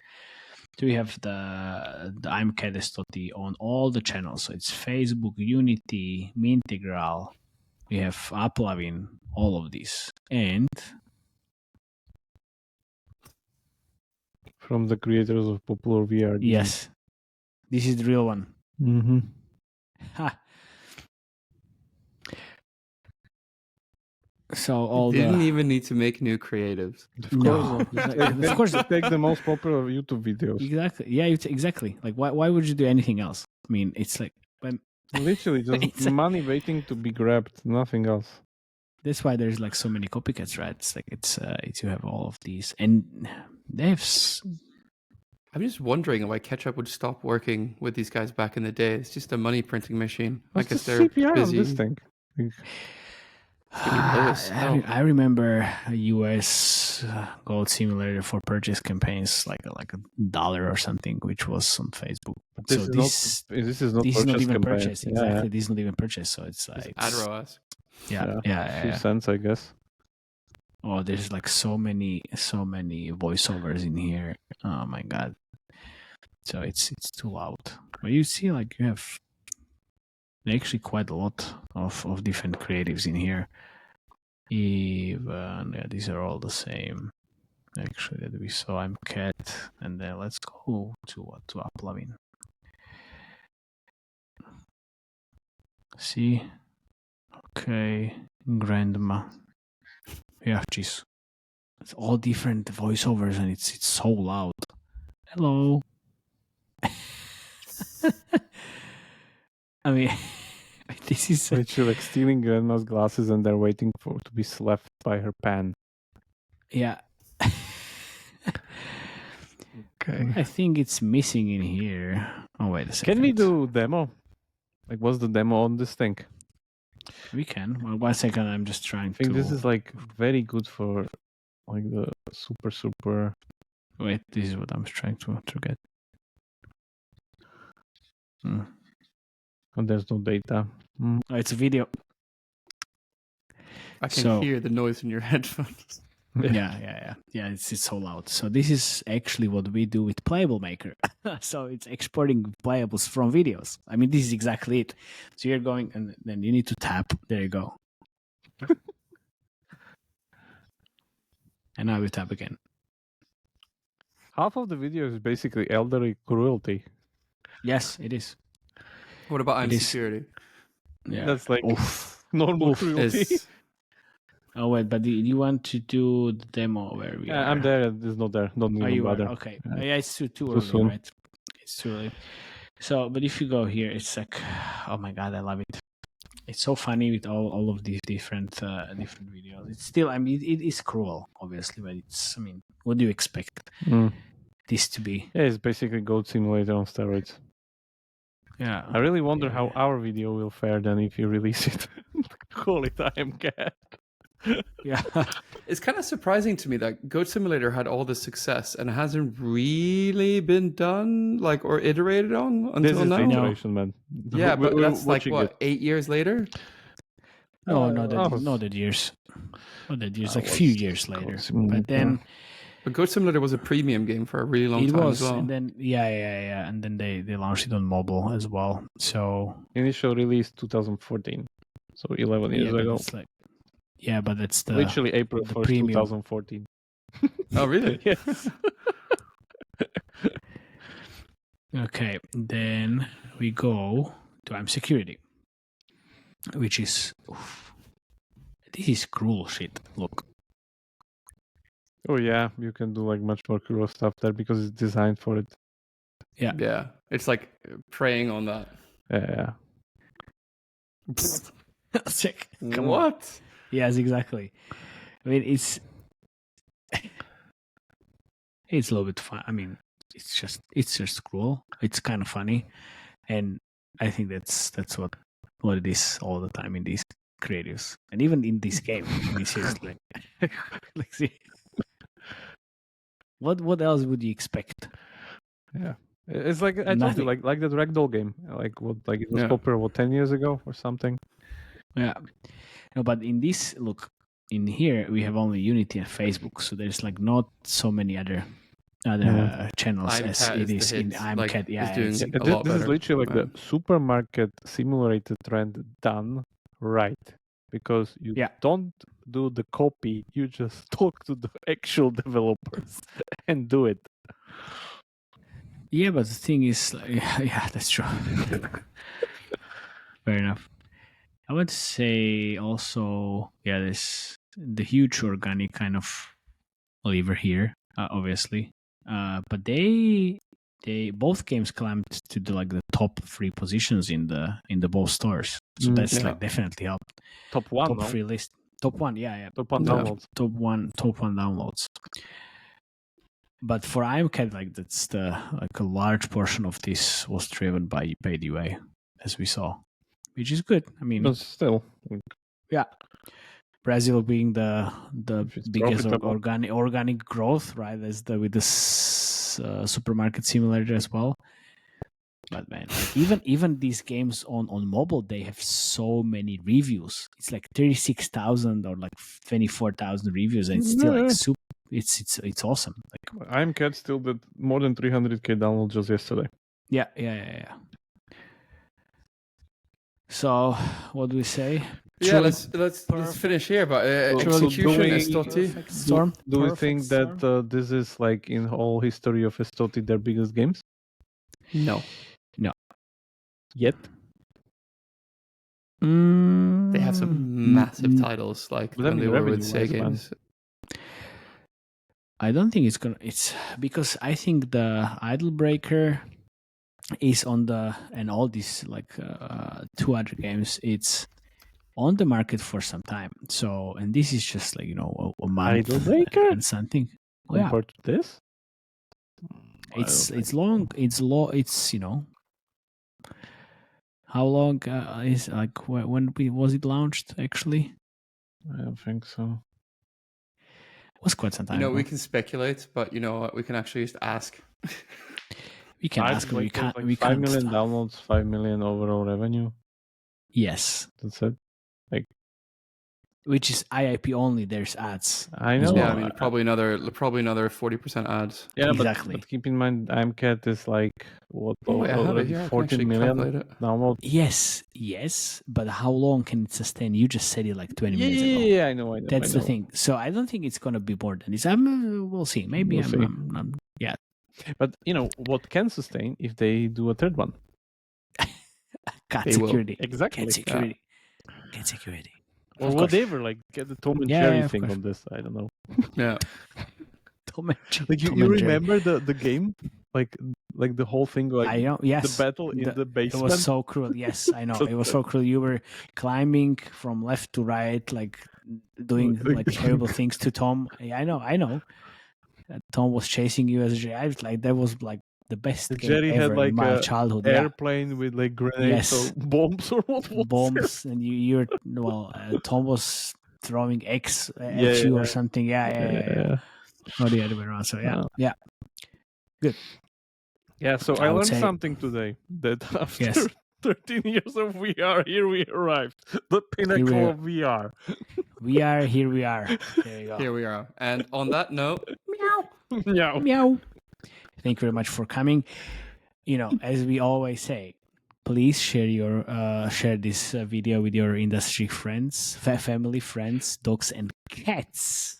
[SPEAKER 1] So we have the I'm Cadestoti on all the channels. So it's Facebook, Unity, Mintegral. We have Uplavin, all of these, and
[SPEAKER 2] From the creators of popular VR.
[SPEAKER 1] yes, this is the real one.
[SPEAKER 2] Mm-hmm.
[SPEAKER 1] Ha. So all
[SPEAKER 4] Didn't
[SPEAKER 1] the
[SPEAKER 4] even need to make new creatives.
[SPEAKER 1] no, of course,
[SPEAKER 2] Take the most popular YouTube videos.
[SPEAKER 1] exactly. Yeah, exactly. Like why would you do anything else? I mean, it's like
[SPEAKER 2] Literally just
[SPEAKER 1] It's a-
[SPEAKER 2] money waiting to be grabbed, nothing else.
[SPEAKER 1] that's why there's like so many copycats, right? It's like it's you have all of these, and they have
[SPEAKER 4] I'm just wondering why Ketchup would stop working with these guys back in the day. It's just a money printing machine. I
[SPEAKER 2] What's
[SPEAKER 4] guess
[SPEAKER 2] the
[SPEAKER 4] they're
[SPEAKER 2] CPR
[SPEAKER 4] busy.
[SPEAKER 2] on this thing?
[SPEAKER 4] lowest.
[SPEAKER 1] I remember a US Gold Simulator for purchase campaigns like $1 or something, which was on Facebook.
[SPEAKER 2] This
[SPEAKER 1] So
[SPEAKER 2] is not
[SPEAKER 1] this is not
[SPEAKER 2] purchase
[SPEAKER 1] even
[SPEAKER 2] campaign.
[SPEAKER 1] purchase.
[SPEAKER 2] Yeah,
[SPEAKER 1] Exactly, this is not even purchase. So it's like
[SPEAKER 4] Ad ROAS.
[SPEAKER 1] yeah.
[SPEAKER 2] Few cents, I guess.
[SPEAKER 1] Oh, there's like so many voiceovers in here. Oh my god! So it's too loud. But you see, like you have actually quite a lot of different creatives in here. Even these are all the same. Actually, that we saw. I'm Cat, and then let's go to Uplavin. See, okay, Grandma. Yeah, jeez, it's all different voiceovers, and it's so loud. Hello. I mean, this is
[SPEAKER 2] Literally like stealing grandma's glasses and they're waiting to be slapped by her pan.
[SPEAKER 1] yeah.
[SPEAKER 2] Okay.
[SPEAKER 1] I think it's missing in here. Oh wait a second.
[SPEAKER 2] Can we do demo? Like, what's the demo on this thing?
[SPEAKER 1] We can. Well, 1 second. I'm just trying
[SPEAKER 2] I think
[SPEAKER 1] to.
[SPEAKER 2] this is like very good for like the super.
[SPEAKER 1] Wait, this is what I'm trying to get.
[SPEAKER 2] And there's no data.
[SPEAKER 1] Oh, it's a video.
[SPEAKER 4] I can
[SPEAKER 1] So-
[SPEAKER 4] hear the noise in your headphones.
[SPEAKER 1] Yeah. It's so loud. So this is actually what we do with Playable Maker. So it's exporting playables from videos. I mean, this is exactly it. So you're going, and then you need to tap. There you go. And now we tap again.
[SPEAKER 2] Half of the video is basically elderly cruelty.
[SPEAKER 1] Yes, it is.
[SPEAKER 4] What about I'm
[SPEAKER 1] It is-
[SPEAKER 4] Security?
[SPEAKER 1] Yeah.
[SPEAKER 2] That's like
[SPEAKER 1] Oof.
[SPEAKER 2] normal cruelty.
[SPEAKER 4] Is
[SPEAKER 1] Oh wait, but do you want to do the demo where we
[SPEAKER 2] Yeah,
[SPEAKER 1] are?
[SPEAKER 2] I'm there. It's not there. Don't
[SPEAKER 1] Oh,
[SPEAKER 2] even
[SPEAKER 1] you are?
[SPEAKER 2] bother.
[SPEAKER 1] Okay.
[SPEAKER 2] Yeah.
[SPEAKER 1] Yeah, it's too
[SPEAKER 2] Too
[SPEAKER 1] early,
[SPEAKER 2] soon.
[SPEAKER 1] right? It's too early. So, but if you go here, it's like, oh my god, I love it. It's so funny with all of these different videos. It's still, I mean, it is cruel, obviously, but it's, I mean, what do you expect this to be?
[SPEAKER 2] Yeah, it's basically Goat Simulator on steroids.
[SPEAKER 1] Yeah.
[SPEAKER 2] I really wonder how
[SPEAKER 1] Yeah.
[SPEAKER 2] our video will fare then if you release it. Call it I Am Cat.
[SPEAKER 1] Yeah.
[SPEAKER 4] It's kind of surprising to me that Goat Simulator had all this success and hasn't really been done, like, or iterated on
[SPEAKER 2] This
[SPEAKER 4] until
[SPEAKER 2] is
[SPEAKER 4] now.
[SPEAKER 2] the iteration, man.
[SPEAKER 4] Yeah, but
[SPEAKER 2] We're
[SPEAKER 4] that's like
[SPEAKER 2] watching
[SPEAKER 4] what,
[SPEAKER 2] it.
[SPEAKER 4] 8 years later?
[SPEAKER 1] No, not that,
[SPEAKER 2] Oh.
[SPEAKER 1] not that years. Not that years, like a
[SPEAKER 2] was
[SPEAKER 1] few years later. But then
[SPEAKER 4] But Goat Simulator was a premium game for a really long
[SPEAKER 1] it
[SPEAKER 4] time
[SPEAKER 1] was,
[SPEAKER 4] as well.
[SPEAKER 1] and then, yeah. And then they launched it on mobile as well. So,
[SPEAKER 2] Initial release 2014. So 11 years
[SPEAKER 1] but
[SPEAKER 2] ago.
[SPEAKER 1] it's like, yeah, but that's the
[SPEAKER 2] Literally April
[SPEAKER 1] the
[SPEAKER 2] 1st,
[SPEAKER 1] premium.
[SPEAKER 2] 2014.
[SPEAKER 4] Oh, really?
[SPEAKER 2] Yes.
[SPEAKER 1] Okay, then we go to I'm Security, which is this is cruel shit. Look,
[SPEAKER 2] Oh yeah, you can do like much more cruel stuff there because it's designed for it.
[SPEAKER 1] yeah,
[SPEAKER 4] Yeah. It's like preying on that.
[SPEAKER 2] Yeah.
[SPEAKER 1] sick. Come on.
[SPEAKER 4] What?
[SPEAKER 1] Yes, exactly. I mean, it's a little bit fun. I mean, it's just cruel. It's kind of funny, and I think that's what it is all the time in these creatives, and even in this game. I mean, seriously, like see. What else would you expect?
[SPEAKER 2] Yeah. It's like I told
[SPEAKER 1] Nothing.
[SPEAKER 2] you, like that Ragdoll game. Like what, like it was
[SPEAKER 4] Yeah.
[SPEAKER 2] popular 10 years ago or something.
[SPEAKER 1] Yeah. No, but in this, look, in here we have only Unity and Facebook, so there's like not so many other channels
[SPEAKER 4] I'm
[SPEAKER 1] as
[SPEAKER 4] Cat
[SPEAKER 1] it
[SPEAKER 4] is
[SPEAKER 1] is
[SPEAKER 4] the
[SPEAKER 1] in
[SPEAKER 4] hit,
[SPEAKER 1] I'm
[SPEAKER 4] like,
[SPEAKER 1] Cat.
[SPEAKER 4] is
[SPEAKER 1] Yeah,
[SPEAKER 4] doing
[SPEAKER 1] it's-
[SPEAKER 4] a
[SPEAKER 2] This,
[SPEAKER 4] lot
[SPEAKER 2] this is
[SPEAKER 4] better.
[SPEAKER 2] literally like
[SPEAKER 4] Yeah.
[SPEAKER 2] the supermarket simulated trend done right. Because you
[SPEAKER 1] Yeah.
[SPEAKER 2] don't do the copy, you just talk to the actual developers and do it.
[SPEAKER 1] yeah, but the thing is, like, yeah, that's true. Fair enough. I would say also, yeah, there's the huge organic kind of lever here, obviously. But they both games climbed to the top 3 positions in the both stores. So that's
[SPEAKER 4] yeah.
[SPEAKER 1] like definitely helped.
[SPEAKER 2] Top one,
[SPEAKER 1] Top
[SPEAKER 2] no?
[SPEAKER 1] 3 list. Top 1, yeah.
[SPEAKER 2] Top one
[SPEAKER 4] Yeah.
[SPEAKER 2] downloads.
[SPEAKER 1] Top one downloads. But for IMCAT, like that's a large portion of this was driven by paid UA, as we saw, which is good. I mean,
[SPEAKER 2] But still,
[SPEAKER 1] yeah, Brazil being the
[SPEAKER 2] If it's
[SPEAKER 1] biggest
[SPEAKER 2] profitable.
[SPEAKER 1] organic growth, right? With this supermarket simulator as well. But man, like, even these games on mobile, they have so many reviews. It's like 36,000 or like 24,000 reviews, and it's still
[SPEAKER 2] Yeah.
[SPEAKER 1] like super. It's awesome. Like
[SPEAKER 2] I'm Cat still did more than 300k downloads just yesterday.
[SPEAKER 1] Yeah. So, what do we say?
[SPEAKER 4] Yeah,
[SPEAKER 1] Truly
[SPEAKER 4] let's
[SPEAKER 1] perfect.
[SPEAKER 4] finish here. But
[SPEAKER 2] So
[SPEAKER 4] execution,
[SPEAKER 2] doing-
[SPEAKER 4] Estoti.
[SPEAKER 1] Perfect storm.
[SPEAKER 2] Do you
[SPEAKER 1] Perfect
[SPEAKER 2] think that
[SPEAKER 1] storm.
[SPEAKER 2] this is like in whole history of Estoti their biggest games
[SPEAKER 4] No,
[SPEAKER 2] yet?
[SPEAKER 4] they have some massive
[SPEAKER 1] Mm,
[SPEAKER 4] titles like
[SPEAKER 2] But I
[SPEAKER 4] when they
[SPEAKER 2] mean,
[SPEAKER 4] were with
[SPEAKER 2] revenue-wise, man.
[SPEAKER 4] Games.
[SPEAKER 1] I don't think it's gonna. It's because I think the Idle Breaker is on the, and all these like 2 other games. It's on the market for some time. So, and this is just like a month
[SPEAKER 2] Idle Breaker?
[SPEAKER 1] and something. Oh, yeah,
[SPEAKER 2] Compared to this? I
[SPEAKER 1] it's
[SPEAKER 2] don't
[SPEAKER 1] it's
[SPEAKER 2] think
[SPEAKER 1] long. It's low. It's how long is like when was it launched? Actually,
[SPEAKER 2] I don't think so.
[SPEAKER 1] it was quite some time.
[SPEAKER 4] We
[SPEAKER 1] ago.
[SPEAKER 4] can speculate, but you know what? We can actually just ask.
[SPEAKER 1] We can
[SPEAKER 2] I'd
[SPEAKER 1] ask. We
[SPEAKER 2] like
[SPEAKER 1] can't.
[SPEAKER 2] like
[SPEAKER 1] We
[SPEAKER 2] 5
[SPEAKER 1] can't.
[SPEAKER 2] million downloads, 5 million overall revenue.
[SPEAKER 1] Yes,
[SPEAKER 2] That's it.
[SPEAKER 1] which is IIP only. There's ads.
[SPEAKER 2] I
[SPEAKER 1] as
[SPEAKER 2] know.
[SPEAKER 4] Yeah,
[SPEAKER 1] well.
[SPEAKER 4] I mean probably another 40% ads.
[SPEAKER 2] Yeah,
[SPEAKER 1] Exactly.
[SPEAKER 2] but keep in mind, IMCAT is like what?
[SPEAKER 4] Oh, I have it
[SPEAKER 2] already
[SPEAKER 4] here. I can
[SPEAKER 2] 14
[SPEAKER 4] actually
[SPEAKER 2] million
[SPEAKER 4] calculate it.
[SPEAKER 2] downloads.
[SPEAKER 1] Yes, but how long can it sustain? You just said it like 20 minutes ago.
[SPEAKER 2] Yeah, I know.
[SPEAKER 1] That's the thing. So I don't think it's gonna be more than this. We'll see. Maybe
[SPEAKER 2] We'll see.
[SPEAKER 1] yeah.
[SPEAKER 2] But what can sustain if they do a third one?
[SPEAKER 1] Cat
[SPEAKER 4] They will.
[SPEAKER 1] security.
[SPEAKER 2] Exactly.
[SPEAKER 1] Cat security. Cat security.
[SPEAKER 2] Or
[SPEAKER 1] Of course.
[SPEAKER 2] whatever, like get the Tom and
[SPEAKER 1] Yeah,
[SPEAKER 2] Jerry
[SPEAKER 1] yeah, of
[SPEAKER 2] thing
[SPEAKER 1] course.
[SPEAKER 2] on this. I don't know.
[SPEAKER 4] Yeah.
[SPEAKER 1] Tom and Jerry.
[SPEAKER 2] Like you
[SPEAKER 1] Tom and Jerry.
[SPEAKER 2] remember the game, like the whole thing, like
[SPEAKER 1] I know. Yes.
[SPEAKER 2] the battle in the
[SPEAKER 1] It
[SPEAKER 2] basement.
[SPEAKER 1] was so cruel. Yes, I know. It was so cruel. You were climbing from left to right, like doing like terrible things to Tom. Yeah, I know. Tom was chasing you as Jerry. I was like, that was like the best game
[SPEAKER 2] Jerry had
[SPEAKER 1] ever
[SPEAKER 2] like
[SPEAKER 1] in my
[SPEAKER 2] a
[SPEAKER 1] childhood. Yeah.
[SPEAKER 2] airplane with like grenades
[SPEAKER 1] Yes.
[SPEAKER 2] or bombs or what was
[SPEAKER 1] Bombs, and you're Tom was throwing X at
[SPEAKER 2] Yeah,
[SPEAKER 1] you
[SPEAKER 2] yeah.
[SPEAKER 1] or something. Yeah. Or the other way around. So yeah.
[SPEAKER 2] Yeah, so
[SPEAKER 1] I
[SPEAKER 2] I
[SPEAKER 1] would
[SPEAKER 2] learned
[SPEAKER 1] say-
[SPEAKER 2] something today that after
[SPEAKER 1] Yes.
[SPEAKER 2] 13 years of VR, here we arrived. The pinnacle
[SPEAKER 1] are.
[SPEAKER 2] of VR.
[SPEAKER 1] We are here. We are. There you go.
[SPEAKER 4] Here we are. And on that note,
[SPEAKER 2] Yeah.
[SPEAKER 1] Meow. Thank you very much for coming. As we always say, please share this video with your industry friends, family, friends, dogs, and cats.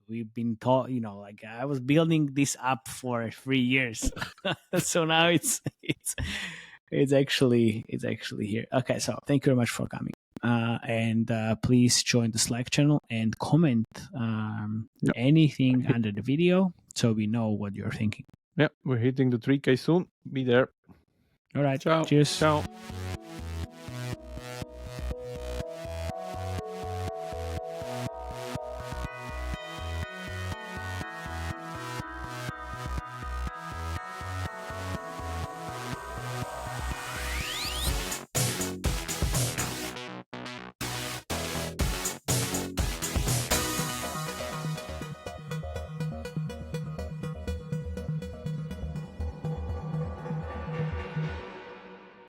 [SPEAKER 1] We've been taught, like I was building this up for 3 years, so now it's actually here. Okay, so thank you very much for coming. And please join the Slack channel and comment anything under the video so we know what you're thinking.
[SPEAKER 2] Yeah, we're hitting the 3K soon. Be there.
[SPEAKER 1] All right.
[SPEAKER 4] Ciao.
[SPEAKER 1] Cheers.
[SPEAKER 2] Ciao.